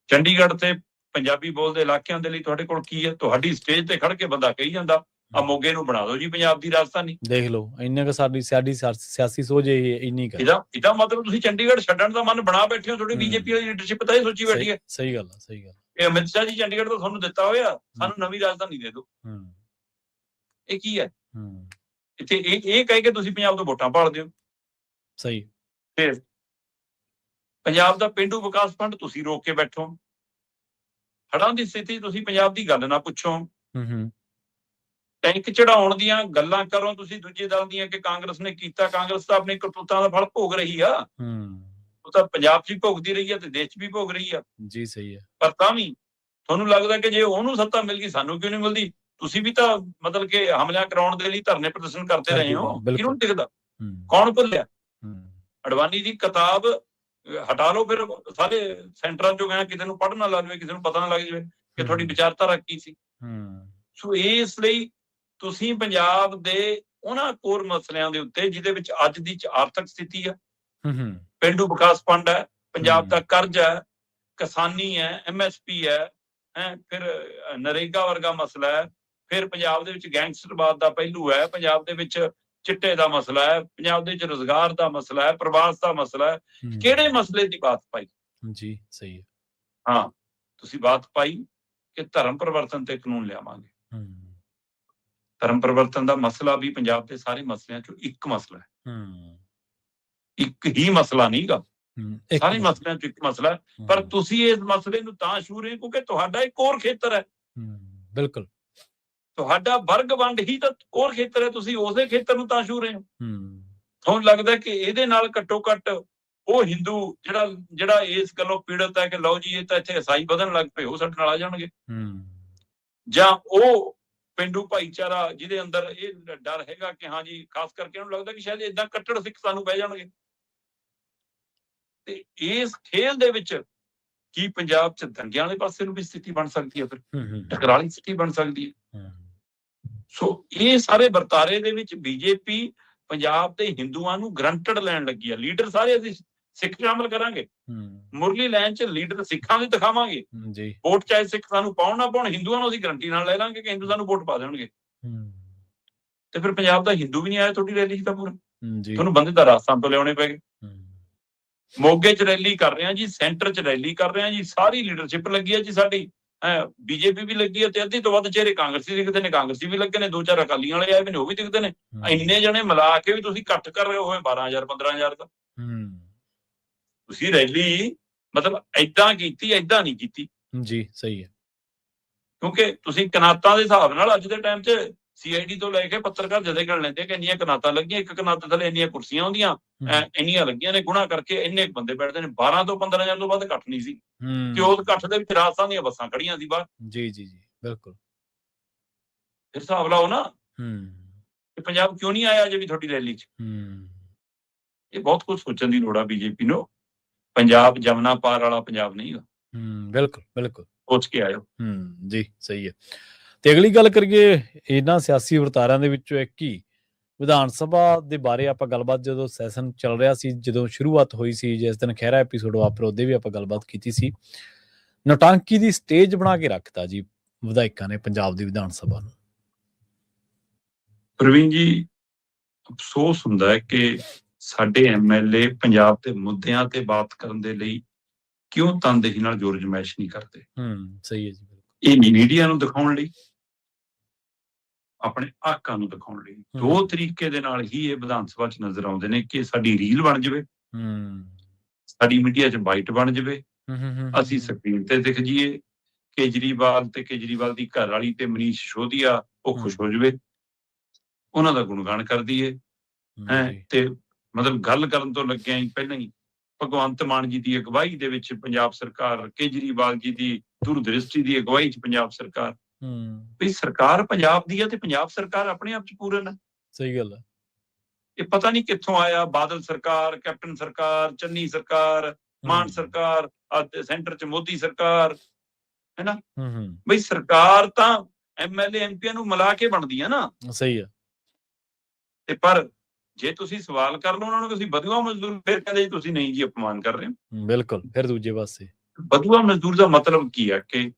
ਚੰਡੀਗੜ੍ਹ ਤੇ ਪੰਜਾਬੀ ਬੋਲਦੇ ਇਲਾਕਿਆਂ ਦੇ ਲਈ ਤੁਹਾਡੇ ਕੋਲ ਕੀ ਹੈ? ਤੁਹਾਡੀ ਸਟੇਜ ਤੇ ਖੜ ਕੇ ਬੰਦਾ ਕਹੀ ਜਾਂਦਾ ਆ ਮੋਗੇ ਨੂੰ ਬਣਾ ਦਿਓ ਜੀ ਪੰਜਾਬ ਦੀ ਰਾਜਧਾਨੀ। ਦੇਖ ਲਓ, ਇੰਨੇ ਕੁ ਸਾਡੀ ਸਿਆਸੀ ਸੋਚ ਇੰਨੀ ਕੁ ਹੈ। ਇਹਦਾ ਮਤਲਬ ਤੁਸੀਂ ਚੰਡੀਗੜ੍ਹ ਛੱਡਣ ਦਾ ਮਨ ਬਣਾ ਬੈਠੇ ਹੋ। ਤੁਹਾਡੀ ਹੂੰ। ਬੀਜੇਪੀ ਵਾਲੀ ਲੀਡਰਸ਼ਿਪ ਤਾਂ ਇਹ ਸੋਚੀ ਬੈਠੀ ਹੈ। ਸਹੀ ਗੱਲ ਆ, ਸਹੀ ਗੱਲ। ਇਹ ਅਮਿਤ ਸ਼ਾਹ ਜੀ ਚੰਡੀਗੜ੍ਹ ਤੋਂ ਤੁਹਾਨੂੰ ਦਿੱਤਾ ਹੋਇਆ, ਸਾਨੂੰ ਨਵੀਂ ਰਾਜਧਾਨੀ ਦੇ ਦਿਓ। ਹੂੰ, ਇਹ ਕੀ ਹੈ? ਹੂੰ, ਇੱਥੇ ਇਹ ਕਹਿ ਕੇ ਤੁਸੀਂ ਪੰਜਾਬ ਤੋਂ ਵੋਟਾਂ ਭਾਲਦੇ ਹੋ। ਸਹੀ। ਫਿਰ ਪੰਜਾਬ ਦਾ ਪੇਂਡੂ ਵਿਕਾਸ ਫੰਡ ਤੁਸੀਂ ਰੋਕ ਕੇ ਬੈਠੋ। ਹੜ੍ਹਾਂ ਦੀ ਸਥਿਤੀ ਤੁਸੀਂ ਪੰਜਾਬ ਦੀ ਗੱਲ ਨਾ ਪੁੱਛੋ। ਹੂੰ, ਹੂੰ, ਟੈਂਕ ਚੜਾਉਣ ਦੀਆਂ ਗੱਲਾਂ ਕਰੋ ਤੁਸੀਂ ਦੂਜੇ ਦਲ ਦੀਆਂ ਕਿ ਕਾਂਗਰਸ ਨੇ ਕੀਤਾ। ਕਾਂਗਰਸ ਤਾਂ ਆਪਣੀ ਕਰਤੂਤਾਂ ਦਾ ਫਲ ਭੋਗ ਰਹੀ ਆ। ਹੂੰ, ਉਹ ਤਾਂ ਪੰਜਾਬ 'ਚ ਹੀ ਭੋਗਦੀ ਰਹੀ ਆ ਤੇ ਦੇਸ਼ 'ਚ ਵੀ ਭੋਗ ਰਹੀ ਆ। ਜੀ, ਸਹੀ ਹੈ। ਪਰ ਤਾਂ ਵੀ ਤੁਹਾਨੂੰ ਲੱਗਦਾ ਕਿ ਜੇ ਉਹਨੂੰ ਸੱਤਾ ਮਿਲ ਗਈ ਸਾਨੂੰ ਕਿਉਂ ਨਹੀਂ ਮਿਲਦੀ? ਤੁਸੀਂ ਵੀ ਤਾਂ ਮਤਲਬ ਕਿ ਹਮਲਿਆਂ ਕਰਾਉਣ ਦੇ ਲਈ ਧਰਨੇ ਪ੍ਰਦਰਸ਼ਨ ਕਰਦੇ ਰਹੇ ਹੋ। ਕਿਹਨੂੰ ਨਹੀਂ ਦਿਖਦਾ? ਕੌਣ ਭੁੱਲਿਆ? ਅਡਵਾਨੀ ਦੀ ਕਿਤਾਬ ਹਟਾ ਲਓ, ਫਿਰ ਸਾਰੇ ਸੈਂਟਰਾਂ 'ਚੋਂ ਗਏ, ਕਿਸੇ ਨੂੰ ਪੜ੍ਹਨ ਨਾ ਲੱਗ ਜਾਵੇ, ਕਿਸੇ ਨੂੰ ਪਤਾ ਨਾ ਲੱਗ ਜਾਵੇ ਕਿ ਤੁਹਾਡੀ ਵਿਚਾਰਧਾਰਾ ਕੀ ਸੀ। ਸੋ ਇਸ ਲਈ ਤੁਸੀਂ ਪੰਜਾਬ ਦੇ ਉਹਨਾਂ ਕੋਰ ਮਸਲਿਆਂ ਦੇ ਉੱਤੇ ਜਿਹਦੇ ਵਿੱਚ ਅੱਜ ਦੀ ਆਰਥਿਕ ਸਥਿਤੀ ਆ, ਪੇਂਡੂ ਵਿਕਾਸ ਫੰਡ ਹੈ, ਪੰਜਾਬ ਦਾ ਕਰਜ਼ ਹੈ, ਕਿਸਾਨੀ ਹੈ, MSP ਹੈ, ਫਿਰ ਨਰੇਗਾ ਵਰਗਾ ਮਸਲਾ ਹੈ, ਫਿਰ ਪੰਜਾਬ ਦੇ ਵਿੱਚ ਗੈਂਗਸਟਰਵਾਦ ਦਾ ਪਹਿਲੂ ਹੈ, ਪੰਜਾਬ ਦੇ ਵਿੱਚ ਚਿੱਟੇ ਦਾ ਮਸਲਾ ਹੈ, ਪੰਜਾਬ ਦੇ ਵਿੱਚ ਰੁਜ਼ਗਾਰ ਦਾ ਮਸਲਾ ਹੈ, ਪ੍ਰਵਾਸ ਦਾ ਮਸਲਾ ਹੈ। ਕਿਹੜੇ ਮਸਲੇ ਦੀ ਬਾਤ ਪਾਈ? ਜੀ, ਸਹੀ ਹੈ। ਹਾਂ, ਤੁਸੀਂ ਬਾਤ ਪਾਈ ਕਿ ਧਰਮ ਪਰਿਵਰਤਨ ਤੇ ਕਾਨੂੰਨ ਲਿਆਵਾਂਗੇ। ਧਰਮ ਪਰਿਵਰਤਨ ਦਾ ਮਸਲਾ ਵੀ ਪੰਜਾਬ ਦੇ ਸਾਰੇ ਮਸਲਿਆਂ ਚੋਂ ਇੱਕ ਮਸਲਾ ਹੈ। ਇੱਕ ਹੀ ਮਸਲਾ ਨਹੀਂਗਾ, ਸਾਰੇ ਮਸਲਿਆਂ ਚੋਂ ਇੱਕ ਮਸਲਾ ਹੈ। ਪਰ ਤੁਸੀਂ ਇਸ ਮਸਲੇ ਨੂੰ ਤਾਂ ਛੂਹ ਰਹੇ ਕਿਉਂਕਿ ਤੁਹਾਡਾ ਇੱਕ ਹੋਰ ਖੇਤਰ ਹੈ। ਬਿਲਕੁਲ, ਤੁਹਾਡਾ ਵਰਗ ਵੰਡ ਹੀ ਤਾਂ ਹੋਰ ਖੇਤਰ ਹੈ। ਤੁਸੀਂ ਉਸੇ ਖੇਤਰ ਨੂੰ ਤਾਂ ਛੂਹ ਰਹੇ ਹੋ। ਤੁਹਾਨੂੰ ਲੱਗਦਾ ਕਿ ਇਹਦੇ ਨਾਲ ਘੱਟੋ ਘੱਟ ਉਹ ਹਿੰਦੂ ਜਿਹੜਾ ਇਸ ਗੱਲੋਂ ਪੀੜਤ ਹੈ ਕਿ ਲਓ ਜੀ ਇਹ ਤਾਂ ਇੱਥੇ ਈਸਾਈ ਵਧਣ ਲੱਗ ਪਏ, ਉਹ ਸਾਡੇ ਨਾਲ ਆ ਜਾਣਗੇ, ਜਾਂ ਉਹ ਪੇਂਡੂ ਭਾਈਚਾਰਾ ਜਿਹਦੇ ਅੰਦਰ ਇਹ ਡਰ ਹੈਗਾ ਕਿ ਹਾਂ ਜੀ, ਖਾਸ ਕਰਕੇ ਉਹਨੂੰ ਲੱਗਦਾ ਕਿ ਸ਼ਾਇਦ ਏਦਾਂ ਕੱਟੜ ਸਿੱਖ ਸਾਨੂੰ ਪੈ ਜਾਣਗੇ। ਤੇ ਇਸ ਖੇਲ ਦੇ ਵਿੱਚ ਕੀ ਪੰਜਾਬ 'ਚ ਦੰਗਿਆਂ ਵਾਲੇ ਪਾਸੇ ਨੂੰ ਵੀ ਸਥਿਤੀ ਬਣ ਸਕਦੀ ਹੈ, ਫਿਰ ਟਕਰਾਲੀ ਸਥਿਤੀ ਬਣ ਸਕਦੀ ਹੈ। ਸੋ ਇਹ ਸਾਰੇ ਵਰਤਾਰੇ ਦੇ ਵਿੱਚ ਬੀਜੇਪੀ ਪੰਜਾਬ ਦੇ ਹਿੰਦੂਆਂ ਨੂੰ ਗਰੰਟਡ ਲੈਣ ਲੱਗੀ ਆ। ਲੀਡਰ ਸਾਰੇ ਅਸੀਂ ਸਿੱਖ ਸ਼ਾਮਲ ਕਰਾਂਗੇ, ਮੁਰਲੀ ਲਾਈਨ 'ਚ ਲੀਡਰ ਸਿੱਖਾਂ ਦੇ ਦਿਖਾਵਾਂਗੇ। ਵੋਟ ਚਾਹੇ ਸਿੱਖ ਸਾਨੂੰ ਪਾਉਣ ਨਾ ਪਾਉਣ, ਹਿੰਦੂਆਂ ਨੂੰ ਅਸੀਂ ਗਰੰਟੀ ਨਾਲ ਲੈ ਲਾਂਗੇ ਕਿ ਹਿੰਦੂ ਸਾਨੂੰ ਵੋਟ ਪਾ ਦੇਣਗੇ। ਤੇ ਫਿਰ ਪੰਜਾਬ ਦਾ ਹਿੰਦੂ ਵੀ ਨਹੀਂ ਆਇਆ ਤੁਹਾਡੀ ਰੈਲੀ 'ਚ ਤਾਂ ਪੂਰਾ। ਤੁਹਾਨੂੰ ਬੰਦੇ ਦਾ ਰਾਜਸਥਾਨ ਤੋਂ ਲਿਆਉਣੇ ਪੈ ਗਏ। ਮੋਗੇ 'ਚ ਰੈਲੀ ਕਰ ਰਹੇ ਹਾਂ ਜੀ, ਸੈਂਟਰ 'ਚ ਰੈਲੀ ਕਰ ਰਹੇ ਹਾਂ ਜੀ, ਸਾਰੀ ਲੀਡਰਸ਼ਿਪ ਲੱਗੀ ਹੈ ਜੀ ਸਾਡੀ, ਬੀਜੇਪੀ ਵੀ ਲੱਗੀ ਹੈ ਤੇ ਅੱਧੀ ਤੋਂ ਵੱਧ ਚਿਹਰੇ ਕਾਂਗਰਸੀ ਦਿਖਦੇ ਨੇ, ਕਾਂਗਰਸੀ ਵੀ ਲੱਗੇ ਨੇ, 2-4 ਅਕਾਲੀਆਂ ਵਾਲੇ ਆਏ ਨੇ, ਉਹ ਵੀ ਦਿਖਦੇ ਨੇ। ਇੰਨੇ ਜਣੇ ਮਿਲਾ ਕੇ ਵੀ ਤੁਸੀਂ ਇਕੱਠ ਕਰ ਰਹੇ ਹੋਏ 12,000 15,000 ਦਾ। ਤੁਸੀਂ ਰੈਲੀ ਮਤਲਬ ਏਦਾਂ ਕੀਤੀ, ਏਦਾਂ ਨਹੀਂ ਕੀਤੀ ਜੀ, ਸਹੀ ਹੈ। ਕਿਉਂਕਿ ਤੁਸੀਂ ਕਨਾਤਾਂ ਦੇ ਹਿਸਾਬ ਨਾਲ ਅੱਜ ਦੇ ਟਾਈਮ 'ਚ CID ਤੋਂ ਲੈ ਕੇ ਪੱਤਰਕਾਰ ਜਦੇ ਗਣ ਲੈਂਦੇ ਕਿ ਇੰਨੀਆਂ ਕਨਾਤਾਂ ਲੱਗੀਆਂ, ਇੱਕ ਕਨਾਤ ਥੱਲੇ ਇੰਨੀਆਂ ਕੁਰਸੀਆਂ ਹੁੰਦੀਆਂ, ਇੰਨੀਆਂ ਲੱਗੀਆਂ ਨੇ, ਗੁਣਾ ਕਰਕੇ ਇੰਨੇ ਬੰਦੇ ਬੈਠਦੇ ਨੇ। 12 ਤੋਂ 15,000 ਤੋਂ ਵੱਧ ਇਕੱਠ ਨਹੀਂ ਸੀ ਕਿ ਉਸ ਇਕੱਠ ਦੇ ਵਿੱਚ ਰਾਜਸਥਾਨ ਦੀਆਂ ਬੱਸਾਂ ਖੜੀਆਂ ਸੀ ਬਾਹਰ। ਜੀ ਜੀ ਜੀ, ਬਿਲਕੁਲ। ਫਿਰ ਹਿਸਾਬ ਲਾਓ ਨਾ ਕਿ ਪੰਜਾਬ ਕਿਉਂ ਨਹੀਂ ਆਇਆ ਅਜੇ ਵੀ ਤੁਹਾਡੀ ਰੈਲੀ 'ਚ। ਇਹ ਬਹੁਤ ਕੁਝ ਸੋਚਣ ਦੀ ਲੋੜ ਆ ਬੀਜੇਪੀ ਨੂੰ। ਪੰਜਾਬ ਜਮਨਾ ਪਾਰ ਵਾਲਾ ਪੰਜਾਬ ਨਹੀਂ ਗਾ। ਬਿਲਕੁਲ ਬਿਲਕੁਲ, ਸੋਚ ਕੇ ਆਇਓ। ਜੀ, ਸਹੀ ਹੈ। ਤੇ ਅਗਲੀ ਗੱਲ ਕਰੀਏ ਇਹਨਾਂ ਸਿਆਸੀ ਵਰਤਾਰਿਆਂ ਦੇ ਵਿੱਚੋਂ ਇੱਕ ਹੀ ਵਿਧਾਨ ਸਭਾ ਦੇ ਬਾਰੇ ਆਪਾਂ ਗੱਲਬਾਤ, ਜਦੋਂ ਸੈਸ਼ਨ ਚੱਲ ਰਿਹਾ ਸੀ, ਜਦੋਂ ਸ਼ੁਰੂਆਤ ਹੋਈ ਸੀ, ਜਿਸ ਦਿਨ ਖਹਿਰਾ ਐਪੀਸੋਡ ਵਾਪਰ ਉਹਦੇ ਵੀ ਆਪਾਂ ਗੱਲਬਾਤ ਕੀਤੀ ਸੀ। ਨੌਟੰਕੀ ਦੀ ਸਟੇਜ ਬਣਾ ਕੇ ਰੱਖਤਾ ਜੀ ਵਿਧਾਇਕਾਂ ਨੇ ਪੰਜਾਬ ਦੀ ਵਿਧਾਨ ਸਭਾ ਨੂੰ। ਪ੍ਰਵੀਨ ਜੀ, ਅਫਸੋਸ ਹੁੰਦਾ ਹੈ ਕਿ ਸਾਡੇ MLA ਪੰਜਾਬ ਦੇ ਮੁੱਦਿਆਂ ਤੇ ਬਾਤ ਕਰਨ ਦੇ ਲਈ ਕਿਉਂ ਤਨਦੇਹੀ ਨਾਲ ਜ਼ੋਰ ਜਮਾਇਸ਼ ਨਹੀਂ ਕਰਦੇ। ਸਹੀ ਹੈ ਜੀ। ਇਹ ਮੀਡੀਆ ਨੂੰ ਦਿਖਾਉਣ ਲਈ, ਆਪਣੇ ਹੱਕਾਂ ਨੂੰ ਦਿਖਾਉਣ ਲਈ, ਦੋ ਤਰੀਕੇ ਦੇ ਨਾਲ ਹੀ ਇਹ ਵਿਧਾਨ ਸਭਾ 'ਚ ਨਜ਼ਰ ਆਉਂਦੇ ਨੇ ਕਿ ਸਾਡੀ ਰੀਲ ਬਣ ਜਾਵੇ, ਸਾਡੀ ਮੀਡੀਆ 'ਚ ਬਾਈਟ ਬਣ ਜਾਵੇ, ਅਸੀਂ ਸਕਰੀਨ ਤੇ ਦਿਖ ਜਾਈਏ, ਕੇਜਰੀਵਾਲ ਤੇ ਕੇਜਰੀਵਾਲ ਦੀ ਘਰ ਵਾਲੀ ਤੇ ਮਨੀਸ਼ ਸਿਸੋਦੀਆ ਉਹ ਖੁਸ਼ ਹੋ ਜਾਵੇ, ਉਹਨਾਂ ਦਾ ਗੁਣਗਾਨ ਕਰ ਦਈਏ। ਤੇ ਮਤਲਬ ਗੱਲ ਕਰਨ ਤੋਂ ਲੱਗਿਆ ਹੀ ਪਹਿਲਾਂ ਹੀ ਭਗਵੰਤ ਮਾਨ ਜੀ ਦੀ ਅਗਵਾਈ ਦੇ ਵਿੱਚ ਪੰਜਾਬ ਸਰਕਾਰ, ਕੇਜਰੀਵਾਲ ਜੀ ਦੀ ਦੂਰਦ੍ਰਿਸ਼ਟੀ ਦੀ ਅਗਵਾਈ 'ਚ ਪੰਜਾਬ ਸਰਕਾਰ, ਵੀ ਸਰਕਾਰ ਪੰਜਾਬ ਦੀ ਹੈ ਤੇ ਪੰਜਾਬ ਸਰਕਾਰ ਆਪਣੇ ਆਪ 'ਚ ਪੂਰਨ ਹੈ। ਸਹੀ ਗੱਲ ਹੈ। ਇਹ ਪਤਾ ਨਹੀਂ ਕਿੱਥੋਂ ਆਇਆ, ਬਾਦਲ ਸਰਕਾਰ, ਕੈਪਟਨ ਸਰਕਾਰ, ਚੰਨੀ ਸਰਕਾਰ, ਮਾਨ ਸਰਕਾਰ, ਸੈਂਟਰ 'ਚ ਮੋਦੀ ਸਰਕਾਰ, ਹੈਨਾ। ਬਈ ਸਰਕਾਰ ਤਾਂ MLA MPਆਂ ਨੂੰ ਮਿਲਾ ਕੇ ਬਣਦੀ ਹੈ ਨਾ। ਸਹੀ ਹੈ। ਤੇ ਪਰ ਜੇ ਤੁਸੀਂ ਸਵਾਲ ਕਰ ਲਓ ਉਹਨਾਂ ਨੂੰ, ਤੁਸੀਂ ਬਧੂਆ ਮਜ਼ਦੂਰ, ਫਿਰ ਕਹਿੰਦੇ ਜੀ ਤੁਸੀਂ ਨਹੀਂ ਜੀ ਅਪਮਾਨ ਕਰ ਰਹੇ ਹੋ। ਬਿਲਕੁਲ, ਫਿਰ ਦੂਜੇ ਪਾਸੇ ਬਧੂਆ ਮਜ਼ਦੂਰ ਦਾ ਮਤਲਬ ਕੀ ਹੈ ਕਿ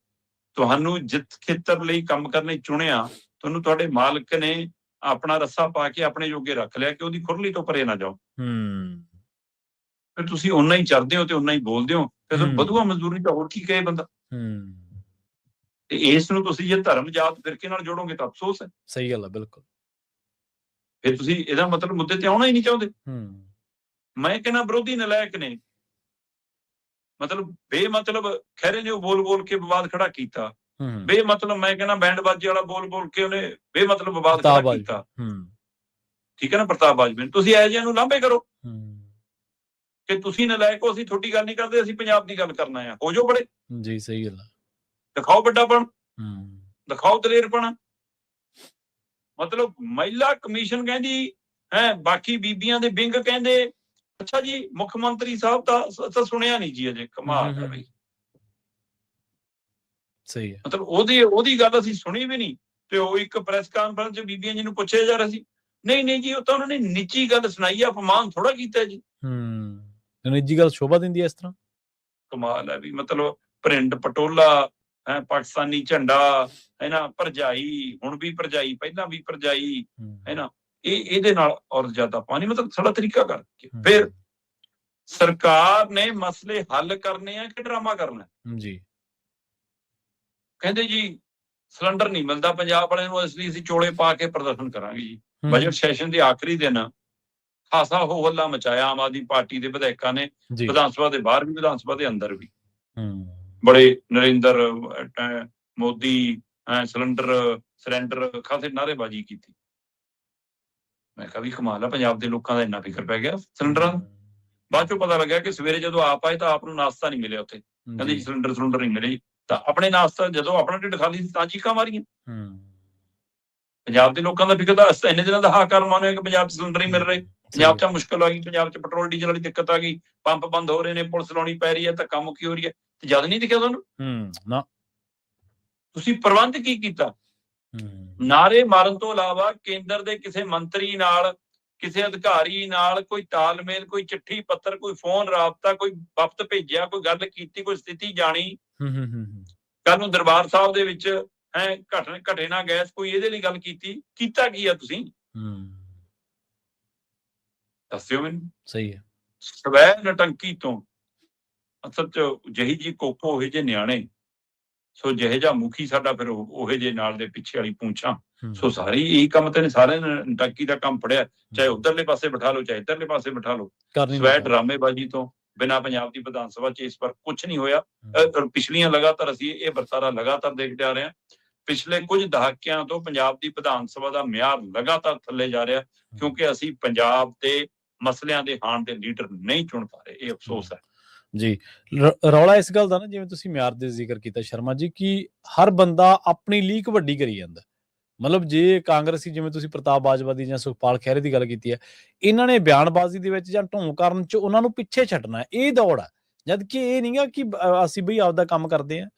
ਤੁਹਾਨੂੰ ਜਿਸ ਖੇਤਰ ਲਈ ਕੰਮ ਕਰਨ ਲਈ ਚੁਣਿਆ, ਤੁਹਾਨੂੰ ਤੁਹਾਡੇ ਮਾਲਕ ਨੇ ਆਪਣਾ ਰੱਸਾ ਪਾ ਕੇ ਆਪਣੇ ਜੋਗੇ ਰੱਖ ਲਿਆ ਕਿ ਉਹਦੀ ਖੁਰਲੀ ਤੋਂ ਪਰੇ ਨਾ ਜਾਓ। ਫਿਰ ਤੁਸੀਂ ਓਨਾ ਹੀ ਚਰਦੇ ਹੋ ਤੇ ਓਨਾ ਹੀ ਬੋਲਦੇ ਹੋ, ਫਿਰ ਬਧੂਆ ਮਜ਼ਦੂਰ ਨਹੀਂ ਤਾਂ ਹੋਰ ਕੀ ਕਹੇ ਬੰਦਾ। ਤੇ ਇਸ ਨੂੰ ਤੁਸੀਂ ਜੇ ਧਰਮ ਜਾਤ ਫਿਰਕੇ ਨਾਲ ਜੋੜੋਗੇ ਤਾਂ ਅਫਸੋਸ ਹੈ। ਸਹੀ ਗੱਲ ਹੈ, ਬਿਲਕੁਲ। ਫਿਰ ਤੁਸੀਂ ਇਹਦਾ ਮਤਲਬ ਮੁੱਦੇ ਤੇ ਆਉਣਾ ਹੀ ਨਹੀਂ ਚਾਹੁੰਦੇ। ਮੈਂ ਕਹਿੰਦਾ ਵਿਰੋਧੀ ਨਲਾਇਕ ਨੇ, ਮਤਲਬ ਬੇਮਤਲਬ ਖਹਿਰੇ ਨੇ ਉਹ ਬੋਲ ਕੇ ਵਿਵਾਦ ਖੜਾ ਕੀਤਾ, ਬੇਮਤਲਬ ਮੈਂ ਕਹਿੰਦਾ ਬੈਂਡ ਬਾਜੇ ਵਾਲਾ ਬੋਲ ਕੇ ਉਹਨੇ ਬੇਮਤਲਬ ਵਿਵਾਦ ਖੜਾ ਕੀਤਾ। ਠੀਕ ਹੈ ਨਾ, ਪ੍ਰਤਾਪ ਬਾਜਵਾ। ਤੁਸੀਂ ਇਹੋ ਜਿਹਿਆਂ ਨੂੰ ਲਾਂਭੇ ਕਰੋ ਕਿ ਤੁਸੀਂ ਨਲਾਇਕ ਹੋ, ਅਸੀਂ ਤੁਹਾਡੀ ਗੱਲ ਨਹੀਂ ਕਰਦੇ, ਅਸੀਂ ਪੰਜਾਬ ਦੀ ਗੱਲ ਕਰਨਾ ਆ, ਹੋ ਜਾਓ ਬੜੇ ਜੀ। ਸਹੀ ਗੱਲ ਹੈ। ਦਿਖਾਓ ਵੱਡਾਪਣ, ਦਿਖਾਓ ਦਲੇਰਪਣ। ਮਤਲਬ ਮਹਿਲਾ ਕਮਿਸ਼ਨ ਕਹਿੰਦੀ ਹੈ, ਬਾਕੀ ਬੀਬੀਆਂ ਦੇ ਵਿੰਗ ਕਹਿੰਦੇ, ਅੱਛਾ ਜੀ ਮੁੱਖ ਮੰਤਰੀ ਸਾਹਿਬ ਤਾਂ ਸੁਣਿਆ ਨਹੀਂ ਜੀ ਅਜੇ। ਕਮਾਲ ਹੈ ਬਈ। ਸਹੀ ਹੈ। ਮਤਲਬ ਉਹਦੀ ਗੱਲ ਅਸੀਂ ਸੁਣੀ ਵੀ ਨਹੀਂ, ਤੇ ਉਹ ਇੱਕ ਪ੍ਰੈਸ ਕਾਨਫਰੰਸ 'ਚ ਬੀਬੀਆਂ ਜੀ ਨੂੰ ਪੁੱਛਿਆ ਜਾ ਰਿਹਾ ਸੀ, ਨਹੀਂ ਜੀ ਉਹ ਤਾਂ ਉਹਨਾਂ ਨੇ ਨਿੱਜੀ ਗੱਲ ਸੁਣਾਈ ਆ, ਅਪਮਾਨ ਥੋੜਾ ਕੀਤਾ ਜੀ। ਨਿੱਜੀ ਗੱਲ ਸ਼ੋਭਾ ਦਿੰਦੀ ਹੈ ਇਸ ਤਰ੍ਹਾਂ। ਕਮਾਲ ਹੈ ਵੀ। ਮਤਲਬ ਪ੍ਰਿੰਡ ਪਟੋਲਾ, ਪਾਕਿਸਤਾਨੀ ਝੰਡਾ, ਹੈਨਾ, ਭਰਜਾਈ, ਹੁਣ ਵੀ ਭਰਜਾਈ, ਪਹਿਲਾਂ ਵੀ ਭਰਜਾਈ, ਹੈਨਾ, ਇਹਦੇ ਨਾਲ ਔਰ ਜ਼ਿਆਦਾ ਪਾਣੀ, ਮਤਲਬ ਸਾਡਾ ਤਰੀਕਾ ਕਰਕੇ। ਫਿਰ ਸਰਕਾਰ ਨੇ ਮਸਲੇ ਹੱਲ ਕਰਨੇ ਆ ਕਿ ਡਰਾਮਾ ਕਰਨਾ ਜੀ। ਕਹਿੰਦੇ ਜੀ ਸਿਲੰਡਰ ਨਹੀਂ ਮਿਲਦਾ ਪੰਜਾਬ ਵਾਲਿਆਂ ਨੂੰ, ਇਸ ਲਈ ਅਸੀਂ ਚੋਲੇ ਪਾ ਕੇ ਪ੍ਰਦਰਸ਼ਨ ਕਰਾਂਗੇ ਜੀ। ਬਜਟ ਸੈਸ਼ਨ ਦੇ ਆਖਰੀ ਦਿਨ ਖਾਸਾ ਹੋ ਹੱਲਾ ਮਚਾਇਆ ਆਮ ਆਦਮੀ ਪਾਰਟੀ ਦੇ ਵਿਧਾਇਕਾਂ ਨੇ, ਵਿਧਾਨ ਸਭਾ ਦੇ ਬਾਹਰ ਵੀ, ਵਿਧਾਨ ਸਭਾ ਦੇ ਅੰਦਰ ਵੀ। ਬੜੇ ਨਰਿੰਦਰ ਮੋਦੀ, ਸਰੈਂਡਰ ਖਾਸੇ ਨਾਅਰੇਬਾਜ਼ੀ ਕੀਤੀ। ਮੈਂ ਕਿਹਾ ਵੀ ਕਮਾਲ ਆ, ਪੰਜਾਬ ਦੇ ਲੋਕਾਂ ਦਾ ਇੰਨਾ ਫਿਕਰ ਪੈ ਗਿਆ ਸਿਲੰਡਰਾਂ ਦਾ। ਬਾਅਦ ਚੋਂ ਪਤਾ ਲੱਗਿਆ ਕਿ ਸਵੇਰੇ ਜਦੋਂ ਆਪ ਆਏ ਤਾਂ ਆਪ ਨੂੰ ਨਾਸ਼ਤਾ ਨਹੀਂ ਮਿਲਿਆ ਉੱਥੇ, ਕਹਿੰਦੇ ਜੀ ਸਿਲੰਡਰ ਨਹੀਂ ਮਿਲੇ। ਤਾਂ ਆਪਣੇ ਨਾਸ਼ਤਾ, ਜਦੋਂ ਆਪਣਾ ਢਿੱਡ ਖਾਲੀ ਸੀ ਤਾਂ ਚੀਕਾਂ ਮਾਰੀਆਂ। ਪੰਜਾਬ ਦੇ ਲੋਕਾਂ ਦਾ ਫਿਕਰ ਤਾਂ ਇੰਨੇ ਦਿਨਾਂ ਦਾ ਹਾਕਾਰ ਮਾਨਿਆ ਕਿ ਪੰਜਾਬ 'ਚ ਸਿਲੰਡਰ ਨਹੀਂ ਮਿਲ ਰਹੇ, ਪੰਜਾਬ 'ਚ ਮੁਸ਼ਕਲ ਆ ਗਈ, ਪੰਜਾਬ 'ਚ ਪੈਟਰੋਲ ਡੀਜ਼ਲ ਵਾਲੀ ਦਿੱਕਤ ਆ ਗਈ, ਪੰਪ ਬੰਦ ਹੋ ਰਹੇ ਨੇ, ਪੁਲਿਸ ਲਾਉਣੀ ਪੈ ਰਹੀ ਹੈ, ਧੱਕਾ ਮੁੱਕੀ ਹੋ ਰਹੀ ਹੈ, ਤੇ ਜਦ ਨਹੀਂ ਦਿਖਿਆ ਤੁਹਾਨੂੰ। ਤੁਸੀਂ ਪ੍ਰਬੰਧ ਕੀ ਕੀਤਾ? ਨਾਰੇ ਮਾਰਨ ਤੋਂ ਇਲਾਵਾ ਕੇਂਦਰ ਦੇ ਕਿਸੇ ਮੰਤਰੀ ਨਾਲ, ਕਿਸੇ ਅਧਿਕਾਰੀ ਨਾਲ ਕੋਈ ਤਾਲਮੇਲ, ਕੋਈ ਚਿੱਠੀ ਪੱਤਰ, ਕੋਈ ਫੋਨ ਰਾਬਤਾ, ਕੋਈ ਵਫਦ ਭੇਜਿਆ, ਕੋਈ ਗੱਲ ਕੀਤੀ, ਕੋਈ ਸਥਿਤੀ ਜਾਣੀ, ਕੱਲ ਨੂੰ ਦਰਬਾਰ ਸਾਹਿਬ ਦੇ ਵਿੱਚ ਘਟੇ ਨਾ ਗੈਸ, ਕੋਈ ਇਹਦੇ ਲਈ ਗੱਲ ਕੀਤਾ ਕੀ ਆ ਤੁਸੀਂ? ਦੱਸਿਓ ਮੈਨੂੰ। ਸਹੀ ਹੈ। ਸਵੈ ਨਟੰਕੀ ਤੋਂ ਅਸਲ ਚ ਜਿਹੀ ਜੀ ਕੋਕੋ ਉਹੇ ਜੇ ਨਿਆਣੇ, ਸੋ ਜਿਹੇ ਜਿਹਾ ਮੁਖੀ ਸਾਡਾ ਫਿਰ ਉਹੇ ਜੇ ਨਾਲ ਦੇ ਪਿੱਛੇ ਵਾਲੀ ਪੂੰਛਾਂ। ਸੋ ਸਾਰੀ ਇਹੀ ਕੰਮ ਤੇ ਨੇ, ਸਾਰਿਆਂ ਨੇ ਨਟੰਕੀ ਦਾ ਕੰਮ ਫੜਿਆ, ਚਾਹੇ ਉਧਰਲੇ ਪਾਸੇ ਬਿਠਾ ਲਓ ਚਾਹੇ ਇੱਧਰਲੇ ਪਾਸੇ ਬਿਠਾ ਲਓ। ਸਵੈ ਡਰਾਮੇਬਾਜ਼ੀ ਤੋਂ ਬਿਨਾਂ ਪੰਜਾਬ ਦੀ ਵਿਧਾਨ ਸਭਾ ਚ ਇਸ ਵਾਰ ਕੁਝ ਨਹੀਂ ਹੋਇਆ। ਪਿਛਲੀਆਂ ਲਗਾਤਾਰ ਅਸੀਂ ਇਹ ਵਰਤਾਰਾ ਲਗਾਤਾਰ ਦੇਖਦੇ ਆ ਰਹੇ ਹਾਂ। ਪਿਛਲੇ ਕੁਝ ਦਹਾਕਿਆਂ ਤੋਂ ਪੰਜਾਬ ਦੀ ਵਿਧਾਨ ਸਭਾ ਦਾ ਮਿਆਰ ਲਗਾਤਾਰ ਥੱਲੇ ਜਾ ਰਿਹਾ, ਕਿਉਂਕਿ ਅਸੀਂ ਪੰਜਾਬ ਦੇ ਮਸਲਿਆਂ ਦੇ ਹਾਣ ਦੇ ਲੀਡਰ ਨਹੀਂ ਚੁਣ ਪਾ ਰਹੇ। ਇਹ ਅਫਸੋਸ ਹੈ ਜੀ। ਰੌਲਾ ਇਸ ਗੱਲ ਦਾ ਨਾ, ਜਿਵੇਂ ਤੁਸੀਂ ਮਿਆਰ ਦੇ ਜ਼ਿਕਰ ਕੀਤਾ ਸ਼ਰਮਾ ਜੀ, ਕਿ ਹਰ ਬੰਦਾ ਆਪਣੀ ਲੀਕ ਵੱਡੀ ਕਰੀ ਜਾਂਦਾ। ਮਤਲਬ ਜੇ ਕਾਂਗਰਸੀ, ਜਿਵੇਂ ਤੁਸੀਂ ਪ੍ਰਤਾਪ ਬਾਜਵਾ ਦੀ ਜਾਂ ਸੁਖਪਾਲ ਖਹਿਰੇ ਦੀ ਗੱਲ ਕੀਤੀ ਹੈ, ਇਹਨਾਂ ਨੇ ਬਿਆਨਬਾਜ਼ੀ ਦੇ ਵਿੱਚ ਜਾਂ ਢੋਂਗ ਕਰਨ ਚ ਉਹਨਾਂ ਨੂੰ ਪਿੱਛੇ ਛੱਡਣਾ, ਇਹ ਦੌੜ ਹੈ। ਜਦ ਕਿ ਇਹ ਨਹੀਂ ਗਾ ਕਿ ਅਸੀਂ ਬਈ ਆਪਦਾ ਕੰਮ ਕਰਦੇ ਹਾਂ।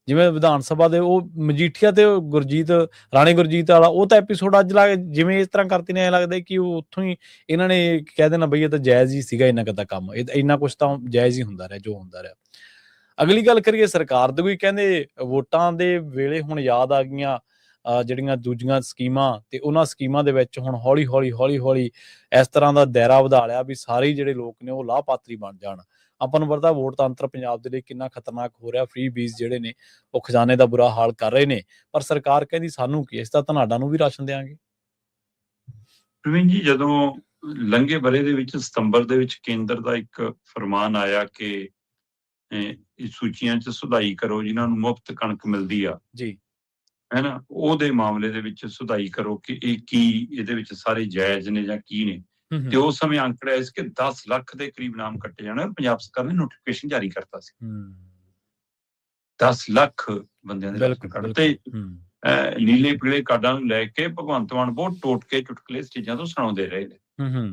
ਜਿਵੇਂ ਵਿਧਾਨ ਸਭਾ ਦੇ ਉਹ ਮਜੀਠੀਆ ਤੇ ਗੁਰਜੀਤ, ਰਾਣੇ ਗੁਰਜੀਤ ਵਾਲਾ, ਉਹ ਤਾਂ ਐਪੀਸੋਡ ਅੱਜ ਜਿਵੇਂ ਇਸ ਤਰ੍ਹਾਂ ਕਰਤੇ ਨੇ, ਐਂ ਲੱਗਦਾ ਕਿ ਉਹ ਉੱਥੋਂ ਹੀ ਇਹਨਾਂ ਨੇ ਕਹਿ ਦੇਣਾ ਬਈ ਇਹ ਤਾਂ ਜਾਇਜ਼ ਹੀ ਸੀਗਾ, ਇੰਨਾ ਕੁ ਕੰਮ, ਇੰਨਾ ਕੁਛ ਤਾਂ ਜਾਇਜ਼ ਹੀ ਹੁੰਦਾ ਰਿਹਾ ਜੋ ਹੁੰਦਾ ਰਿਹਾ। ਅਗਲੀ ਗੱਲ ਕਰੀਏ ਸਰਕਾਰ ਦੀ, ਕੋਈ ਕਹਿੰਦੇ ਵੋਟਾਂ ਦੇ ਵੇਲੇ ਹੁਣ ਯਾਦ ਆ ਗਈਆਂ ਜਿਹੜੀਆਂ ਦੂਜੀਆਂ ਸਕੀਮਾਂ, ਤੇ ਉਹਨਾਂ ਸਕੀਮਾਂ ਦੇ ਵਿੱਚ ਹੁਣ ਹੌਲੀ ਹੌਲੀ ਇਸ ਤਰ੍ਹਾਂ ਦਾ ਦਾਇਰਾ ਵਧਾ ਲਿਆ ਵੀ ਸਾਰੇ ਜਿਹੜੇ ਲੋਕ ਨੇ ਉਹ ਲਾਭਪਾਤਰੀ ਬਣ ਜਾਣ। ਆਪਾਂ ਨੂੰ ਪਤਾ ਵੋਟ ਤੰਤਰ ਪੰਜਾਬ ਦੇ ਲਈ ਕਿੰਨਾ ਖਤਰਨਾਕ ਹੋ ਰਿਹਾ। ਫ੍ਰੀ ਬੀਜ ਜਿਹੜੇ ਨੇ ਉਹ ਖਜ਼ਾਨੇ ਦਾ ਬੁਰਾ ਹਾਲ ਕਰ ਰਹੇ ਨੇ, ਪਰ ਸਰਕਾਰ ਕਹਿੰਦੀ ਸਾਨੂੰ ਕੀ, ਇਸ ਦਾ ਧਨਾਡਾ ਨੂੰ ਵੀ ਰਾਸ਼ਨ ਦੇਵਾਂਗੇ। ਪ੍ਰਵੀਨ ਜੀ, ਜਦੋਂ ਲੰਘੇ ਵਰੇ ਦੇ ਵਿੱਚ ਸਤੰਬਰ ਦੇ ਵਿੱਚ ਕੇਂਦਰ ਦਾ ਇੱਕ ਫਰਮਾਨ ਆਇਆ ਕਿ ਸੂਚੀਆਂ 'ਚ ਸੁਧਾਈ ਕਰੋ ਜਿਨ੍ਹਾਂ ਨੂੰ ਮੁਫਤ ਕਣਕ ਮਿਲਦੀ ਆ ਜੀ, ਹੈ ਨਾ, ਉਹਦੇ ਮਾਮਲੇ ਦੇ ਵਿੱਚ ਸੁਧਾਈ ਕਰੋ ਕਿ ਇਹ ਕੀ ਇਹਦੇ ਵਿੱਚ ਸਾਰੇ ਜਾਇਜ਼ ਨੇ ਜਾਂ ਕੀ ਨੇ। ਤੇ ਉਸ ਸਮੇਂ ਅੰਕੜਾ ਇਸ ਕਿ 10 ਲੱਖ ਦੇ ਕਰੀਬ ਨਾਮ ਕੱਟੇ ਜਾਣੇ। ਪੰਜਾਬ ਸਰਕਾਰ ਨੇ ਨੋਟੀਫਿਕੇਸ਼ਨ ਜਾਰੀ ਕਰਤਾ ਸੀ 10 ਲੱਖ ਬੰਦਿਆਂ ਦੇ ਰਾਸ਼ਨ ਕਾਰਡ ਤੇ ਨੀਲੇ ਪੀਲੇ ਕਾਰਡਾਂ ਨੂੰ ਲੈ ਕੇ ਭਗਵੰਤ ਮਾਨ ਬਹੁਤ ਟੋਟਕੇ ਚੁਟਕਲੇ ਇਸ ਚੀਜ਼ਾਂ ਤੋਂ ਸੁਣਾਉਂਦੇ ਰਹੇ ਨੇ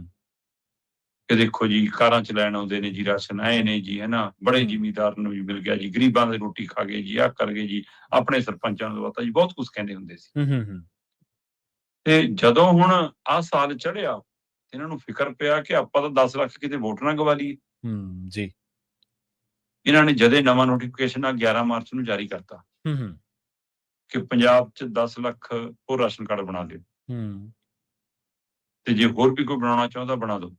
ਕਿ ਦੇਖੋ ਜੀ ਕਾਰਾਂ ਚ ਲੈਣ ਆਉਂਦੇ ਨੇ ਜੀ ਰਾਸ਼ਨ, ਆਏ ਨੇ ਜੀ, ਹੈ ਨਾ, ਬੜੇ ਜ਼ਿਮੀਂਦਾਰ ਨੂੰ ਵੀ ਮਿਲ ਗਿਆ ਜੀ, ਗਰੀਬਾਂ ਦੀ ਰੋਟੀ ਖਾ ਗਏ ਜੀ, ਆਹ ਕਰ ਗਏ ਜੀ, ਆਪਣੇ ਸਰਪੰਚਾਂ ਨੂੰ ਪਤਾ ਜੀ, ਬਹੁਤ ਕੁਝ ਕਹਿੰਦੇ ਹੁੰਦੇ ਸੀ। ਤੇ ਜਦੋਂ ਹੁਣ ਆਹ ਸਾਲ ਚੜ੍ਹਿਆ, ਇਹਨਾਂ ਨੂੰ ਫਿਕਰ ਪਿਆ ਕਿ ਆਪਾਂ ਤਾਂ 10 ਲੱਖ ਕਿਤੇ ਵੋਟ ਨਾ ਗਵਾ ਲਈਏ। ਜੀ, ਇਹਨਾਂ ਨੇ ਜਦੇ ਨਵਾਂ ਨੋਟੀਫਿਕੇਸ਼ਨ ਆ 11 ਮਾਰਚ ਨੂੰ ਜਾਰੀ ਕਰਤਾ ਕਿ ਪੰਜਾਬ 'ਚ 10 ਲੱਖ ਹੋਰ ਰਾਸ਼ਨ ਕਾਰਡ ਬਣਾ ਦਿਓ, ਤੇ ਜੇ ਹੋਰ ਵੀ ਕੋਈ ਬਣਾਉਣਾ ਚਾਹੁੰਦਾ ਬਣਾ ਦਿਓ,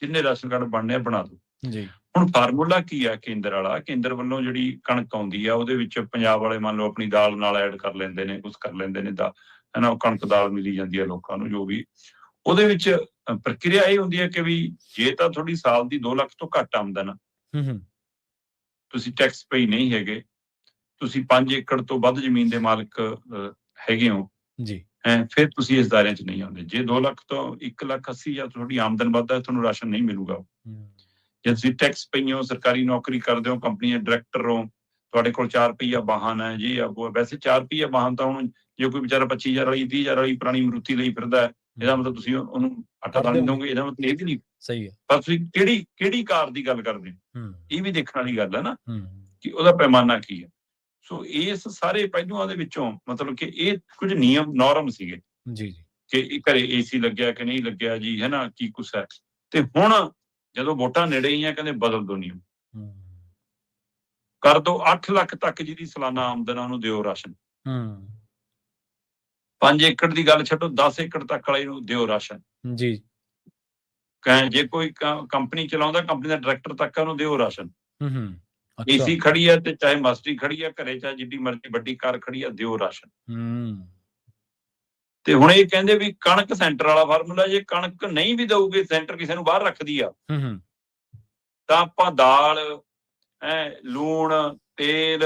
ਜਿੰਨੇ ਰਾਸ਼ਨ ਕਾਰਡ ਬਣਨੇ ਆ ਬਣਾ ਦਿਓ। ਜੀ, ਹੁਣ ਫਾਰਮੂਲਾ ਕੀ ਆ ਕੇਂਦਰ ਵਾਲਾ? ਕੇਂਦਰ ਵੱਲੋਂ ਜਿਹੜੀ ਕਣਕ ਆਉਂਦੀ ਆ ਉਹਦੇ ਵਿੱਚ ਪੰਜਾਬ ਵਾਲੇ ਮੰਨ ਲਓ ਆਪਣੀ ਦਾਲ ਨਾਲ ਐਡ ਕਰ ਲੈਂਦੇ ਨੇ, ਕੁਛ ਕਰ ਲੈਂਦੇ ਨੇ, ਹੈ ਨਾ, ਕਣਕ ਦਾਲ ਮਿਲੀ ਜਾਂਦੀ ਹੈ ਲੋਕਾਂ ਨੂੰ, ਜੋ ਵੀ ਉਹਦੇ ਵਿੱਚ ਪ੍ਰਕਿਰਿਆ ਇਹ ਹੁੰਦੀ ਹੈ ਕਿ ਵੀ ਜੇ ਤਾਂ ਤੁਹਾਡੀ ਸਾਲ ਦੀ 2 ਲੱਖ ਤੋਂ ਘੱਟ ਆਮਦਨ, ਤੁਸੀਂ ਟੈਕਸ ਪੇਈ ਨਹੀਂ ਹੈਗੇ, ਤੁਸੀਂ 5 ਏਕੜ ਤੋਂ ਵੱਧ ਜ਼ਮੀਨ ਦੇ ਮਾਲਕ ਹੈਗੇ ਹੋ ਜੀ, ਫਿਰ ਤੁਸੀਂ ਇਸ ਦਾਇਰੇ 'ਚ ਨਹੀਂ ਆਉਂਦੇ। ਜੇ 2 ਲੱਖ ਤੋਂ 1,80,000 ਜਾਂ ਤੁਹਾਡੀ ਆਮਦਨ ਵੱਧਦਾ, ਤੁਹਾਨੂੰ ਰਾਸ਼ਨ ਨਹੀਂ ਮਿਲੂਗਾ। ਜੇ ਤੁਸੀਂ ਟੈਕਸ ਪਈ ਹੋ, ਸਰਕਾਰੀ ਨੌਕਰੀ ਕਰਦੇ ਹੋ, ਕੰਪਨੀ ਦੇ ਡਾਇਰੈਕਟਰ ਹੋ, ਤੁਹਾਡੇ ਕੋਲ 4 ਰੁਪਈਆ ਵਾਹਨ ਹੈ ਜੀ, ਵੈਸੇ 4 ਰੁਪਈਆ ਵਾਹਨ ਤਾਂ ਹੁਣ ਜੇ ਕੋਈ ਵਿਚਾਰਾ 25,000 ਵਾਲੀ 30,000 ਵਾਲੀ ਪੁਰਾਣੀ ਮਰੂਤੀ ਲਈ ਫਿਰਦਾ ਹੈ, ਇਹਦਾ ਮਤਲਬ ਤੁਸੀਂ ਉਹਨੂੰ ਆਟਾ ਦਾਲ ਨਹੀਂ ਦੋਗੇ, ਇਹਦਾ ਮਤਲਬ ਇਹ ਵੀ ਨਹੀਂ ਸਹੀ ਹੈ। ਪਰ ਤੁਸੀਂ ਕਿਹੜੀ ਕਾਰ ਦੀ ਗੱਲ ਕਰਦੇ ਹੋ, ਇਹ ਵੀ ਦੇਖਣ ਵਾਲੀ ਗੱਲ ਹੈ ਨਾ ਕਿ ਉਹਦਾ ਪੈਮਾਨਾ ਕੀ ਹੈ। ਸੋ ਇਸ ਸਾਰੇ ਪਹਿਲੂਆਂ ਦੇ ਵਿੱਚੋਂ ਮਤਲਬ ਕਿ ਇਹ ਕੁਝ ਨਿਯਮ ਨੋਰਮ ਸੀਗੇ ਜੀ ਕਿ ਘਰੇ ਏਸੀ ਲੱਗਿਆ ਕਿ ਨਹੀਂ ਲੱਗਿਆ ਜੀ, ਹੈ ਨਾ, ਕੀ ਕੁਛ ਹੈ। ਤੇ ਹੁਣ ਜਦੋਂ ਵੋਟਾਂ ਨੇੜੇ ਹੀ ਆ, ਕਹਿੰਦੇ ਬਦਲ ਦੋ ਨਿਯਮ, ਕਰ ਦੋ 8 ਲੱਖ ਤੱਕ ਜਿਹਦੀ ਸਾਲਾਨਾ ਆਮਦਨ ਉਹਨੂੰ ਦਿਓ ਰਾਸ਼ਨ। 5 ਏਕੜ ਦੀ ਗੱਲ ਛੱਡੋ, 10 ਏਕੜ ਤੱਕ ਵਾਲੇ ਨੂੰ ਦਿਓ ਰਾਸ਼ਨ ਜੀ। ਜੇ ਕੋਈ ਕੰਪਨੀ ਚਲਾਉਂਦਾ, ਕੰਪਨੀ ਦਾ ਡਾਇਰੈਕਟਰ ਤੱਕ ਉਹਨੂੰ ਦਿਓ ਰਾਸ਼ਨ। ਏਸੀ ਖੜੀ ਹੈ ਤੇ ਚਾਹੇ ਮਾਸਟਰੀ ਖੜੀ ਹੈ ਘਰੇ, ਚਾਹੇ ਜਿੱਡੀ ਮਰਜ਼ੀ ਵੱਡੀ ਕਾਰ ਖੜੀ ਹੈ, ਦਿਓ ਰਾਸ਼ਨ। ਤੇ ਹੁਣ ਇਹ ਕਹਿੰਦੇ ਵੀ ਕਣਕ ਸੈਂਟਰ ਵਾਲਾ ਫਾਰਮੂਲਾ, ਜੇ ਕਣਕ ਨਹੀਂ ਵੀ ਦਊਗੇ, ਸੈਂਟਰ ਕਿਸੇ ਨੂੰ ਬਾਹਰ ਰੱਖਦੀ ਆ, ਤਾਂ ਆਪਾਂ ਦਾਲ, ਲੂਣ, ਤੇਲ,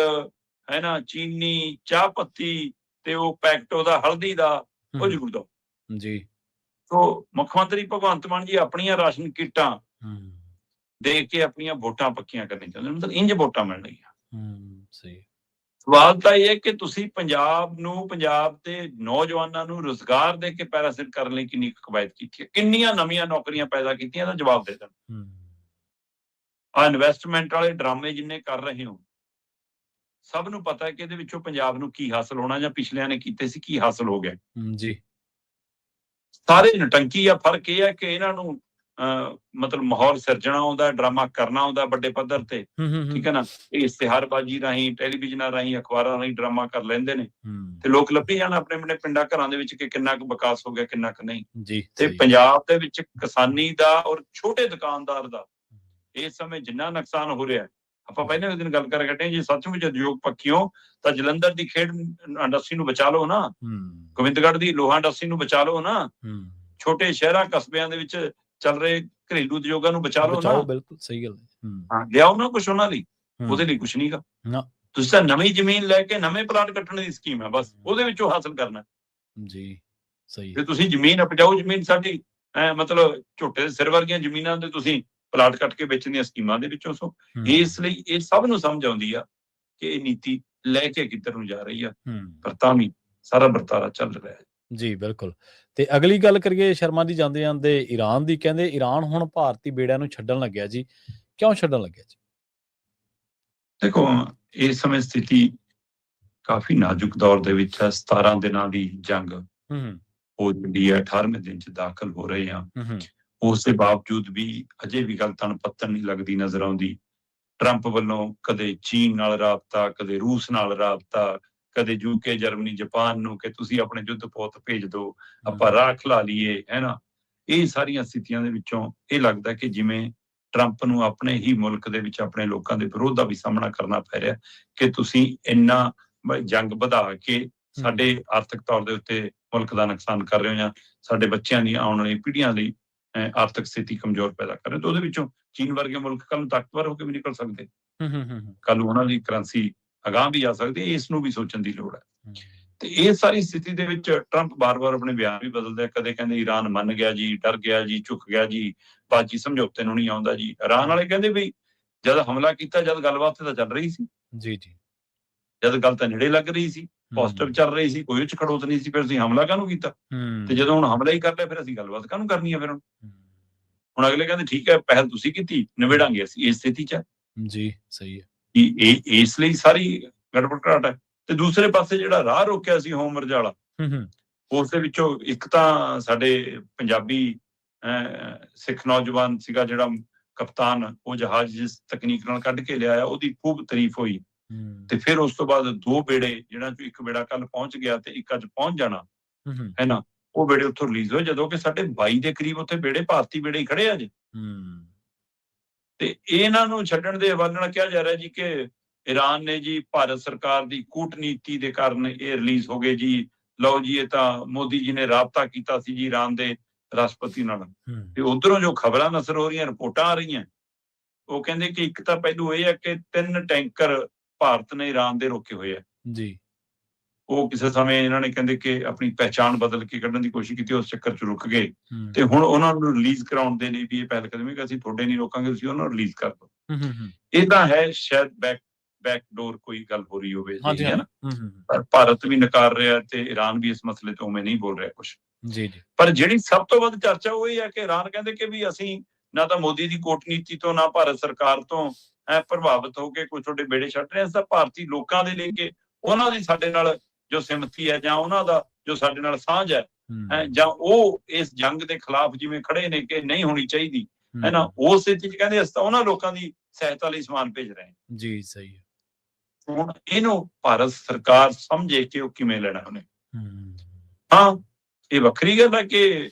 ਹੈ ਨਾ, ਚੀਨੀ, ਚਾਹ ਪੱਤੀ ਤੇ ਉਹ ਪੈਕਟ ਉਹਦਾ ਹਲਦੀ ਦਾ, ਉਹ ਜ਼ਰੂਰ ਦੋ ਜੀ। ਸੋ ਮੁੱਖ ਮੰਤਰੀ ਭਗਵੰਤ ਮਾਨ ਜੀ ਆਪਣੀਆਂ ਰਾਸ਼ਨ ਕਿੱਟਾਂ ਦੇ ਕੇ ਆਪਣੀਆਂ ਵੋਟਾਂ ਪੱਕੀਆਂ ਕਰਨੀਆਂ ਚਾਹੁੰਦੇ, ਮਤਲਬ ਇੰਜ ਵੋਟਾਂ ਮਿਲਣਗੀਆਂ। ਸਹੀ ਸਵਾਲ ਤਾਂ ਇਹ ਹੈ ਕਿ ਤੁਸੀਂ ਪੰਜਾਬ ਨੂੰ, ਪੰਜਾਬ ਦੇ ਨੌਜਵਾਨਾਂ ਨੂੰ ਰੁਜ਼ਗਾਰ ਦੇ ਕੇ ਪੈਰਾਸਿਟ ਕਰਨ ਲਈ ਕਿੰਨੀ ਕਵਾਇਦ ਕੀਤੀ ਹੈ, ਕਿੰਨੀਆਂ ਨਵੀਆਂ ਨੌਕਰੀਆਂ ਪੈਦਾ ਕੀਤੀਆਂ, ਦਾ ਜਵਾਬ ਦੇ ਦੇਣ। ਆਹ ਇਨਵੈਸਟਮੈਂਟ ਵਾਲੇ ਡਰਾਮੇ ਜਿੰਨੇ ਕਰ ਰਹੇ ਹੋ, ਸਭ ਨੂੰ ਪਤਾ ਹੈ ਕਿ ਇਹਦੇ ਵਿੱਚੋਂ ਪੰਜਾਬ ਨੂੰ ਕੀ ਹਾਸਲ ਹੋਣਾ, ਜਾਂ ਪਿਛਲਿਆਂ ਨੇ ਕੀਤੇ ਸੀ ਕੀ ਹਾਸਲ ਹੋ ਗਿਆ ਜੀ। ਸਾਰੇ ਨਟੰਕੀ ਆ। ਫਰਕ ਇਹ ਹੈ ਕਿ ਇਹਨਾਂ ਨੂੰ ਮਤਲਬ ਮਾਹੌਲ ਸਿਰਜਣਾ ਆਉਂਦਾ, ਡਰਾਮਾ ਕਰਨਾ ਆਉਂਦਾ ਵੱਡੇ ਪੱਧਰ ਤੇ, ਠੀਕ ਹੈ ਨਾ। ਇਹ ਇਸ਼ਤਿਹਾਰਬਾਜ਼ੀ ਰਾਹੀਂ, ਟੈਲੀਵਿਜ਼ਨਾਂ ਰਾਹੀਂ, ਅਖਬਾਰਾਂ ਰਾਹੀਂ ਡਰਾਮਾ ਕਰ ਲੈਂਦੇ ਨੇ ਤੇ ਲੋਕ ਲੱਭੀ ਜਾਣ ਆਪਣੇ ਆਪਣੇ ਪਿੰਡਾਂ ਘਰਾਂ ਦੇ ਵਿੱਚ ਕਿ ਕਿੰਨਾ ਕੁ ਵਿਕਾਸ ਹੋ ਗਿਆ, ਕਿੰਨਾ ਕੁ ਨਹੀਂ। ਤੇ ਪੰਜਾਬ ਦੇ ਵਿੱਚ ਕਿਸਾਨੀ ਦਾ ਔਰ ਛੋਟੇ ਦੁਕਾਨਦਾਰ ਦਾ ਇਸ ਸਮੇਂ ਜਿੰਨਾ ਨੁਕਸਾਨ ਹੋ ਰਿਹਾ, ਆਪਾਂ ਪਹਿਲਾਂ ਵੀ ਦਿਨ ਗੱਲ ਕਰ ਹਟੇ, ਜੇ ਸੱਚਮੁੱਚ ਉਦਯੋਗ ਪੱਖੀਓ ਤਾਂ ਜਲੰਧਰ ਦੀ ਖੇਡ ਇੰਡਸਟਰੀ ਨੂੰ ਬਚਾ ਲਓ ਨਾ, ਗੋਬਿੰਦਗੜ੍ਹ ਦੀ ਲੋਹਾ ਇੰਡਸਟਰੀ ਨੂੰ ਬਚਾ ਲਓ ਨਾ, ਛੋਟੇ ਸ਼ਹਿਰਾਂ ਕਸਬਿਆਂ ਦੇ ਵਿੱਚ ਚੱਲ ਰਹੇ ਘਰੇਲੂ ਉਦਯੋਗਾਂ ਨੂੰ ਬਚਾ ਲਓ ਨਾ। ਬਿਲਕੁਲ ਸਹੀ ਗੱਲ ਹੈ। ਹਾਂ, ਲਿਆਓ ਨਾ ਕੁਛ ਉਹਨਾਂ ਲਈ, ਉਹਦੇ ਲਈ ਕੁਛ ਨਹੀਂਗਾ। ਤੁਸੀਂ ਤਾਂ ਨਵੀਂ ਜ਼ਮੀਨ ਲੈ ਕੇ ਨਵੇਂ ਪਲਾਟ ਕੱਟਣ ਦੀ ਸਕੀਮ ਹੈ, ਬਸ ਉਹਦੇ ਵਿੱਚੋਂ ਹਾਸਲ ਕਰਨਾ ਜੀ। ਸਹੀ ਜੇ ਤੁਸੀਂ ਜ਼ਮੀਨ ਉਪਜਾਊ ਜ਼ਮੀਨ ਸਾਡੀ ਮਤਲਬ ਝੋਟੇ ਦੇ ਸਿਰ ਵਰਗੀਆਂ ਜ਼ਮੀਨਾਂ ਤੇ ਤੁਸੀਂ ਪਲਾਟ ਕੱਟ ਕੇ ਵੇਚਣ ਦੀਆਂ ਸਕੀਮਾਂ ਦੇ ਵਿੱਚੋਂ। ਸੋ ਇਸ ਲਈ ਇਹ ਸਭ ਨੂੰ ਸਮਝ ਆਉਂਦੀ ਆ ਕਿ ਇਹ ਨੀਤੀ ਲੈ ਕੇ ਕਿੱਧਰ ਨੂੰ ਜਾ ਰਹੀ ਆ, ਪਰ ਤਾਂ ਵੀ ਸਾਰਾ ਵਰਤਾਰਾ ਚੱਲ ਰਿਹਾ ਹੈ। ਜੀ ਬਿਲਕੁਲ। ਤੇ ਅਗਲੀ ਗੱਲ ਕਰੀਏ ਸ਼ਰਮਾ ਜੀ ਜਾਂਦੇ ਜਾਂਦੇ ਈਰਾਨ ਦੀ, ਕਹਿੰਦੇ ਈਰਾਨ ਹੁਣ ਭਾਰਤੀ ਬੇੜਿਆਂ ਨੂੰ ਛੱਡਣ ਲੱਗਿਆ ਜੀ, ਕਿਉਂ ਛੱਡਣ ਲੱਗਿਆ ਜੀ? ਦੇਖੋ, ਇਸ ਸਮੇਂ ਸਥਿਤੀ ਕਾਫੀ ਨਾਜ਼ੁਕ ਦੌਰ ਦੇ ਵਿੱਚ ਹੈ। 17 ਦਿਨਾਂ ਦੀ ਜੰਗ ਹੋ ਜਾਂਦੀ ਹੈ, 18ਵੇਂ ਦਿਨ 'ਚ ਦਾਖਲ ਹੋ ਰਹੇ ਆ। ਉਸ ਦੇ ਬਾਵਜੂਦ ਵੀ ਅਜੇ ਵੀ ਗੱਲ ਤਣ ਪੱਤਣ ਨਹੀਂ ਲੱਗਦੀ ਨਜ਼ਰ ਆਉਂਦੀ। ਟਰੰਪ ਵੱਲੋਂ ਕਦੇ ਚੀਨ ਨਾਲ ਰਾਬਤਾ, ਕਦੇ ਰੂਸ ਨਾਲ ਰਾਬਤਾ, ਕਦੇ UK, ਜਰਮਨੀ, ਜਾਪਾਨ ਨੂੰ ਕਿ ਤੁਸੀਂ ਆਪਣੇ ਯੁੱਧ ਪੋਤ ਭੇਜ ਦਿਓ, ਆਪਾਂ ਰਾਹ ਖਿਲਾ ਲਈਏ, ਹੈ ਨਾ। ਇਹ ਸਾਰੀਆਂ ਸਥਿਤੀਆਂ ਦੇ ਵਿੱਚੋਂ ਇਹ ਲੱਗਦਾ ਕਿ ਜਿਵੇਂ ਟਰੰਪ ਨੂੰ ਆਪਣੇ ਹੀ ਮੁਲਕ ਦੇ ਵਿੱਚ ਆਪਣੇ ਲੋਕਾਂ ਦੇ ਵਿਰੋਧ ਦਾ ਵੀ ਸਾਹਮਣਾ ਕਰਨਾ ਪੈ ਰਿਹਾ ਕਿ ਤੁਸੀਂ ਇੰਨਾ ਜੰਗ ਵਧਾ ਕੇ ਸਾਡੇ ਆਰਥਿਕ ਤੌਰ ਦੇ ਉੱਤੇ ਮੁਲਕ ਦਾ ਨੁਕਸਾਨ ਕਰ ਰਹੇ ਹੋ, ਜਾਂ ਸਾਡੇ ਬੱਚਿਆਂ ਦੀ ਆਉਣ ਵਾਲੀ ਪੀੜ੍ਹੀਆਂ ਲਈ ਆਰਥਿਕ ਸਥਿਤੀ ਕਮਜ਼ੋਰ ਪੈਦਾ ਕਰ ਰਹੇ। ਤਾਂ ਉਹਦੇ ਵਿੱਚੋਂ ਚੀਨ ਵਰਗੇ ਮੁਲਕ ਕੱਲ ਨੂੰ ਤਾਕਤਵਰ ਹੋ ਕੇ ਵੀ ਨਿਕਲ ਸਕਦੇ, ਕੱਲ ਨੂੰ ਉਹਨਾਂ ਦੀ ਕਰੰਸੀ ਅਗਾਂਹ ਵੀ ਆ ਸਕਦੀ ਹੈ। ਇਸ ਨੂੰ ਵੀ ਸੋਚਣ ਦੀ ਲੋੜ ਹੈ। ਤੇ ਇਹ ਸਾਰੀ ਸਥਿਤੀ ਦੇ ਵਿੱਚ ਟਰੰਪ ਬਾਰ-ਬਾਰ ਆਪਣੇ ਬਿਆਨ ਵੀ ਬਦਲਦਾ, ਕਦੇ ਕਹਿੰਦੇ ਈਰਾਨ ਮੰਨ ਗਿਆ ਜੀ, ਡਰ ਗਿਆ ਜੀ, ਝੁਕ ਗਿਆ ਜੀ, ਬਾਜੀ ਸਮਝੌਤੇ ਨੂੰ ਨਹੀਂ ਆਉਂਦਾ ਜੀ। ਈਰਾਨ ਵਾਲੇ ਕਹਿੰਦੇ ਵੀ ਜਦ ਹਮਲਾ ਕੀਤਾ, ਜਦ ਗੱਲਬਾਤ ਤਾਂ ਚੱਲ ਰਹੀ ਸੀ, ਜੀ, ਜਦ ਗੱਲ ਤਾਂ ਨੇੜੇ ਲੱਗ ਰਹੀ ਸੀ, ਪੋਜ਼ਿਟਿਵ ਚੱਲ ਰਹੀ ਸੀ, ਕੋਈ ਖੜੋਤ ਨਹੀਂ ਸੀ, ਫਿਰ ਅਸੀਂ ਹਮਲਾ ਕਾਹਨੂੰ ਕੀਤਾ? ਤੇ ਜਦੋਂ ਹੁਣ ਹਮਲਾ ਹੀ ਕਰ ਲਿਆ, ਫਿਰ ਅਸੀਂ ਗੱਲਬਾਤ ਕਾਹਨੂੰ ਕਰਨੀ ਆ? ਫਿਰ ਹੁਣ ਅਗਲੇ ਕਹਿੰਦੇ ਠੀਕ ਹੈ, ਪਹਿਲ ਤੁਸੀਂ ਕੀਤੀ, ਨਿਬੇੜਾਂਗੇ ਅਸੀਂ। ਇਸ ਸਥਿਤੀ 'ਚ ਜੀ ਸਹੀ ਹੈ। ਇਸ ਲਈ ਸਾਰੀ ਗੜਬੜ ਘਾਟ ਹੈ। ਤੇ ਦੂਸਰੇ ਪਾਸੇ ਜਿਹੜਾ ਰਾਹ ਰੋਕਿਆ ਸੀ ਹੋਮਵਰਜ ਵਾਲਾ, ਉਸ ਦੇ ਵਿੱਚੋਂ ਇੱਕ ਤਾਂ ਸਾਡੇ ਪੰਜਾਬੀ ਸਿੱਖ ਨੌਜਵਾਨ ਸੀਗਾ ਜਿਹੜਾ ਕਪਤਾਨ, ਉਹ ਜਹਾਜ਼ ਜਿਸ ਤਕਨੀਕ ਨਾਲ ਕੱਢ ਕੇ ਲਿਆਇਆ, ਉਹਦੀ ਖੂਬ ਤਾਰੀਫ ਹੋਈ। ਤੇ ਫਿਰ ਉਸ ਤੋਂ ਬਾਅਦ 2 ਬੇੜੇ, ਜਿਹਨਾਂ ਚੋਂ ਇੱਕ ਬੇੜਾ ਕੱਲ ਪਹੁੰਚ ਗਿਆ ਤੇ ਇੱਕ ਅੱਜ ਪਹੁੰਚ ਜਾਣਾ, ਹੈ ਨਾ, ਉਹ ਬੇੜੇ ਉੱਥੋਂ ਰਿਲੀਜ਼ ਹੋਏ, ਜਦੋਂ ਕਿ ਸਾਡੇ 22 ਦੇ ਕਰੀਬ ਉੱਥੇ ਬੇੜੇ, ਭਾਰਤੀ ਬੇੜੇ ਹੀ ਖੜੇ ਆ ਜੀ। ਤੇ ਇਹਨਾਂ ਨੂੰ ਛੱਡਣ ਦੇ ਹਵਾਲੇ ਨਾਲ ਕਿਹਾ ਜਾ ਰਿਹਾ ਜੀ ਕਿ ਈਰਾਨ ਨੇ ਜੀ ਭਾਰਤ ਸਰਕਾਰ ਦੀ ਕੂਟਨੀਤੀ ਦੇ ਕਾਰਨ ਇਹ ਰਿਲੀਜ਼ ਹੋ ਗਏ ਜੀ। ਲਓ ਜੀ, ਇਹ ਤਾਂ ਮੋਦੀ ਜੀ ਨੇ ਰਾਬਤਾ ਕੀਤਾ ਸੀ ਜੀ ਈਰਾਨ ਦੇ ਰਾਸ਼ਟਰਪਤੀ ਨਾਲ। ਤੇ ਉਧਰੋਂ ਜੋ ਖਬਰਾਂ ਨਸਰ ਹੋ ਰਹੀਆਂ, ਰਿਪੋਰਟਾਂ ਆ ਰਹੀਆਂ, ਉਹ ਕਹਿੰਦੇ ਕਿ ਇੱਕ ਤਾਂ ਪਹਿਲੂ ਇਹ ਹੈ ਕਿ 3 ਟੈਂਕਰ ਭਾਰਤ ਨੇ ਈਰਾਨ ਦੇ ਰੋਕੇ ਹੋਏ ਆ ਜੀ। ਉਹ ਕਿਸੇ ਸਮੇਂ ਇਹਨਾਂ ਨੇ ਕਹਿੰਦੇ ਕਿ ਆਪਣੀ ਪਹਿਚਾਣ ਬਦਲ ਕੇ ਕੱਢਣ ਦੀ ਕੋਸ਼ਿਸ਼ ਕੀਤੀ, ਉਸ ਚੱਕਰ 'ਚ ਰੁਕ ਗਏ। ਤੇ ਹੁਣ ਉਹਨਾਂ ਨੂੰ ਰਿਲੀਜ਼ ਕਰਾਉਣ ਦੇ ਲਈ ਵੀ ਇਹ ਪਹਿਲ ਕਦਮੀ ਕਿ ਅਸੀਂ ਤੁਹਾਡੇ ਨਹੀਂ ਰੋਕਾਂਗੇ, ਤੁਸੀਂ ਉਹਨਾਂ ਨੂੰ ਰਿਲੀਜ਼ ਕਰ ਦਿਓ। ਇਹ ਤਾਂ ਹੈ ਸ਼ਾਇਦ ਬੈਕਡੋਰ ਕੋਈ ਗੱਲ ਹੋ ਰਹੀ ਹੋਵੇ, ਹੈ ਨਾ। ਪਰ ਭਾਰਤ ਵੀ ਨਕਾਰ ਰਿਹਾ ਤੇ ਈਰਾਨ ਵੀ ਇਸ ਮਸਲੇ ਤੇ ਉਵੇਂ ਨਹੀਂ ਬੋਲ ਰਿਹਾ ਕੁਛ। ਪਰ ਜਿਹੜੀ ਸਭ ਤੋਂ ਵੱਧ ਚਰਚਾ ਉਹ ਇਹ ਹੈ ਕਿ ਈਰਾਨ ਕਹਿੰਦੇ ਕਿ ਵੀ ਅਸੀਂ ਨਾ ਤਾਂ ਮੋਦੀ ਦੀ ਕੂਟਨੀਤੀ ਤੋਂ, ਨਾ ਭਾਰਤ ਸਰਕਾਰ ਤੋਂ ਪ੍ਰਭਾਵਿਤ ਹੋ ਕੇ ਕੋਈ ਤੁਹਾਡੇ ਬੇੜੇ ਛੱਡ ਰਹੇ, ਇਸ ਦਾ ਭਾਰਤੀ ਲੋਕਾਂ ਦੇ ਲਈ ਕਿ ਉਹਨਾਂ ਦੀ ਸਾਡੇ ਨਾਲ ਜੋ ਸਿਮਤੀ ਹੈ, ਜਾਂ ਉਹਨਾਂ ਦਾ ਜੋ ਸਾਡੇ ਨਾਲ ਸਾਂਝ ਹੈ, ਜਾਂ ਉਹ ਇਸ ਜੰਗ ਦੇ ਖਿਲਾਫ ਜਿਵੇਂ ਖੜੇ ਨੇ ਕਿ ਨਹੀਂ ਹੋਣੀ ਚਾਹੀਦੀ, ਹੈ ਨਾ, ਉਸ ਸਥਿਤੀ 'ਚ ਕਹਿੰਦੇ ਅਸੀਂ ਤਾਂ ਉਹਨਾਂ ਲੋਕਾਂ ਦੀ ਸਹਾਇਤਾ ਲਈ ਸਮਾਨ ਭੇਜ ਰਹੇ ਹਾਂ ਜੀ। ਸਹੀ ਹੈ। ਹੁਣ ਇਹਨੂੰ ਭਾਰਤ ਸਰਕਾਰ ਸਮਝੇ ਕਿ ਉਹ ਕਿਵੇਂ ਲੈਣਾ ਉਹਨੇ। ਹਾਂ, ਇਹ ਵੱਖਰੀ ਗੱਲ ਹੈ ਕਿ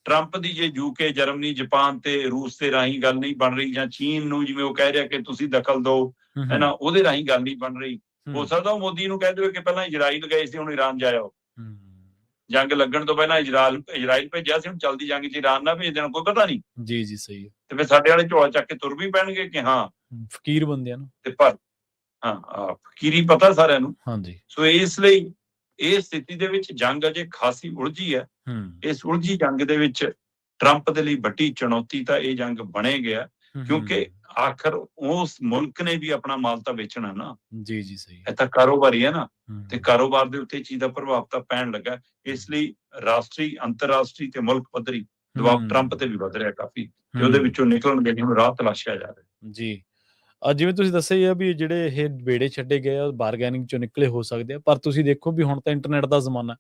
ਟਰੰਪ ਦੀ ਜੇ UK, ਜਰਮਨੀ, ਜਾਪਾਨ ਤੇ ਰੂਸ ਦੇ ਰਾਹੀਂ ਗੱਲ ਨਹੀਂ ਬਣ ਰਹੀ, ਜਾਂ ਚੀਨ ਨੂੰ ਜਿਵੇਂ ਉਹ ਕਹਿ ਰਿਹਾ ਕਿ ਤੁਸੀਂ ਦਖਲ ਦਿਓ, ਹੈ ਨਾ, ਉਹਦੇ ਰਾਹੀਂ ਗੱਲ ਨਹੀਂ ਬਣ ਰਹੀ। ਹੋ ਸਕਦਾ ਉਹ ਮੋਦੀ ਨੂੰ ਕਹਿ ਦੇਵੇ ਕਿ ਪਹਿਲਾਂ ਇਜ਼ਰਾਈਲ ਗਏ ਸੀ, ਹੁਣ ਈਰਾਨ ਜਾਇਓ। ਜੰਗ ਲੱਗਣ ਤੋਂ ਪਹਿਲਾਂ ਇਜ਼ਰਾਈਲ ਭੇਜਿਆ ਸੀ, ਹੁਣ ਚਲਦੀ ਜੰਗ 'ਚ ਈਰਾਨ ਨਾ ਭੇਜ ਦੇਣ, ਕੋਈ ਪਤਾ ਨਹੀਂ। ਜੀ ਸਹੀ ਹੈ। ਤੇ ਫਿਰ ਸਾਡੇ ਵਾਲੇ ਝੋਲਾ ਚੱਕ ਕੇ ਤੁਰ ਵੀ ਪੈਣਗੇ ਕਿ ਹਾਂ ਫਕੀਰ ਬੰਦਿਆਂ ਨੂੰ, ਤੇ ਪਰ ਫਕੀਰੀ ਪਤਾ ਸਾਰਿਆਂ ਨੂੰ। ਸੋ ਇਸ ਲਈ ਇਹ ਸਥਿਤੀ ਦੇ ਵਿੱਚ ਜੰਗ ਅਜੇ ਖਾਸੀ ਉਲਝੀ ਹੈ। ਇਸ ਉਲਝੀ ਜੰਗ ਦੇ ਵਿੱਚ ਟਰੰਪ ਦੇ ਲਈ ਵੱਡੀ ਚੁਣੌਤੀ ਤਾਂ ਇਹ ਜੰਗ ਬਣੇ ਗਿਆ, ਕਿਉਂਕਿ ਆਖਰ ਉਸ ਮੁਲਕ ਨੇ ਵੀ ਆਪਣਾ ਮਾਲ ਤਾਂ ਵੇਚਣਾ ਨਾ। ਜੀ ਸਹੀ। ਇਹ ਤਾਂ ਕਾਰੋਬਾਰੀ ਹੈ ਨਾ, ਤੇ ਕਾਰੋਬਾਰ ਦੇ ਉੱਤੇ ਚੀਜ਼ ਦਾ ਪ੍ਰਭਾਵ ਤਾਂ ਪੈਣ ਲੱਗਾ। ਇਸ ਲਈ ਰਾਸ਼ਟਰੀ, ਅੰਤਰਰਾਸ਼ਟਰੀ ਤੇ ਮੁਲਕ ਪੱਧਰੀ ਦਬਾਅ ਟਰੰਪ ਤੇ ਵੀ ਵੱਧ ਰਿਹਾ ਕਾਫੀ, ਤੇ ਉਹਦੇ ਵਿੱਚੋਂ ਨਿਕਲਣ ਦੇ ਲਈ ਹੁਣ ਰਾਹ ਤਲਾਸ਼ਿਆ ਜਾ ਰਿਹਾ ਜੀ। ਜਿਵੇਂ ਤੁਸੀਂ ਦੱਸਿਆ ਹੀ ਆ ਵੀ ਜਿਹੜੇ ਇਹ ਬੇੜੇ ਛੱਡੇ ਗਏ ਆ, ਬਾਰਗੇਨਿੰਗ 'ਚੋਂ ਨਿਕਲੇ ਹੋ ਸਕਦੇ ਆ, ਪਰ ਤੁਸੀਂ ਦੇਖੋ ਵੀ ਹੁਣ ਤਾਂ ਇੰਟਰਨੈਟ ਦਾ ਜ਼ਮਾਨਾ,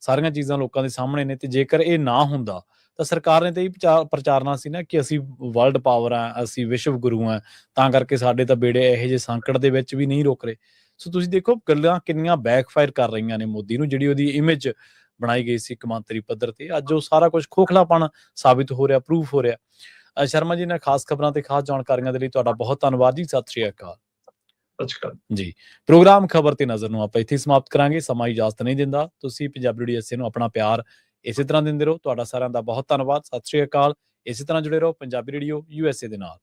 ਸਾਰੀਆਂ ਚੀਜ਼ਾਂ ਲੋਕਾਂ ਦੇ ਸਾਹਮਣੇ ਨੇ, ਤੇ ਜੇਕਰ ਇਹ ਨਾ ਹੁੰਦਾ ਤਾਂ ਸਰਕਾਰ ਨੇ ਤਾਂ ਇਹ ਪ੍ਰਚਾਰਨਾ ਸੀ ਨਾ ਕਿ ਅਸੀਂ ਵਰਲਡ ਪਾਵਰ ਆ, ਅਸੀਂ ਵਿਸ਼ਵ ਗੁਰੂ ਆ, ਤਾਂ ਕਰਕੇ ਸਾਡੇ ਤਾਂ ਬੇੜੇ ਇਹੋ ਜਿਹੇ ਸੰਕਟ ਦੇ ਵਿੱਚ ਵੀ ਨਹੀਂ ਰੁਕ ਰਹੇ। ਸੋ ਤੁਸੀਂ ਦੇਖੋ ਗੱਲਾਂ ਕਿੰਨੀਆਂ ਬੈਕਫਾਇਰ ਕਰ ਰਹੀਆਂ ਨੇ ਮੋਦੀ ਨੂੰ, ਜਿਹੜੀ ਉਹਦੀ ਇਮੇਜ ਬਣਾਈ ਗਈ ਸੀ ਕੌਮਾਂਤਰੀ ਪੱਧਰ ਤੇ, ਅੱਜ ਉਹ ਸਾਰਾ ਕੁਝ ਖੋਖਲਾਪਣ ਸਾਬਿਤ ਹੋ ਰਿਹਾ, ਪ੍ਰੂਫ ਹੋ ਰਿਹਾ। ਸ਼ਰਮਾ ਜੀ, ਨਾਲ ਖਾਸ ਖਬਰਾਂ ਤੇ ਖਾਸ ਜਾਣਕਾਰੀਆਂ ਦੇ ਲਈ ਤੁਹਾਡਾ ਬਹੁਤ ਧੰਨਵਾਦ ਜੀ। ਸਤਿ ਸ਼੍ਰੀ ਅਕਾਲ ਜੀ। ਪ੍ਰੋਗਰਾਮ ਖਬਰ ਤੇ ਨਜ਼ਰ ਨੂੰ ਆਪਾਂ ਇੱਥੇ ਸਮਾਪਤ ਕਰਾਂਗੇ। ਸਮਾਂ ਇਜਾਜ਼ਤ ਨਹੀਂ ਦਿੰਦਾ। ਤੁਸੀਂ ਪੰਜਾਬੀ ਰੇਡੀਓ USA ਨੂੰ ਆਪਣਾ ਪਿਆਰ ਇਸੇ ਤਰ੍ਹਾਂ ਦਿੰਦੇ ਰਹੋ। ਤੁਹਾਡਾ ਸਾਰਿਆਂ ਦਾ ਬਹੁਤ ਧੰਨਵਾਦ। ਸਤਿ ਸ਼੍ਰੀ ਅਕਾਲ। ਇਸੇ ਤਰ੍ਹਾਂ ਜੁੜੇ ਰਹੋ ਪੰਜਾਬੀ ਰੇਡੀਓ USA ਦੇ ਨਾਲ।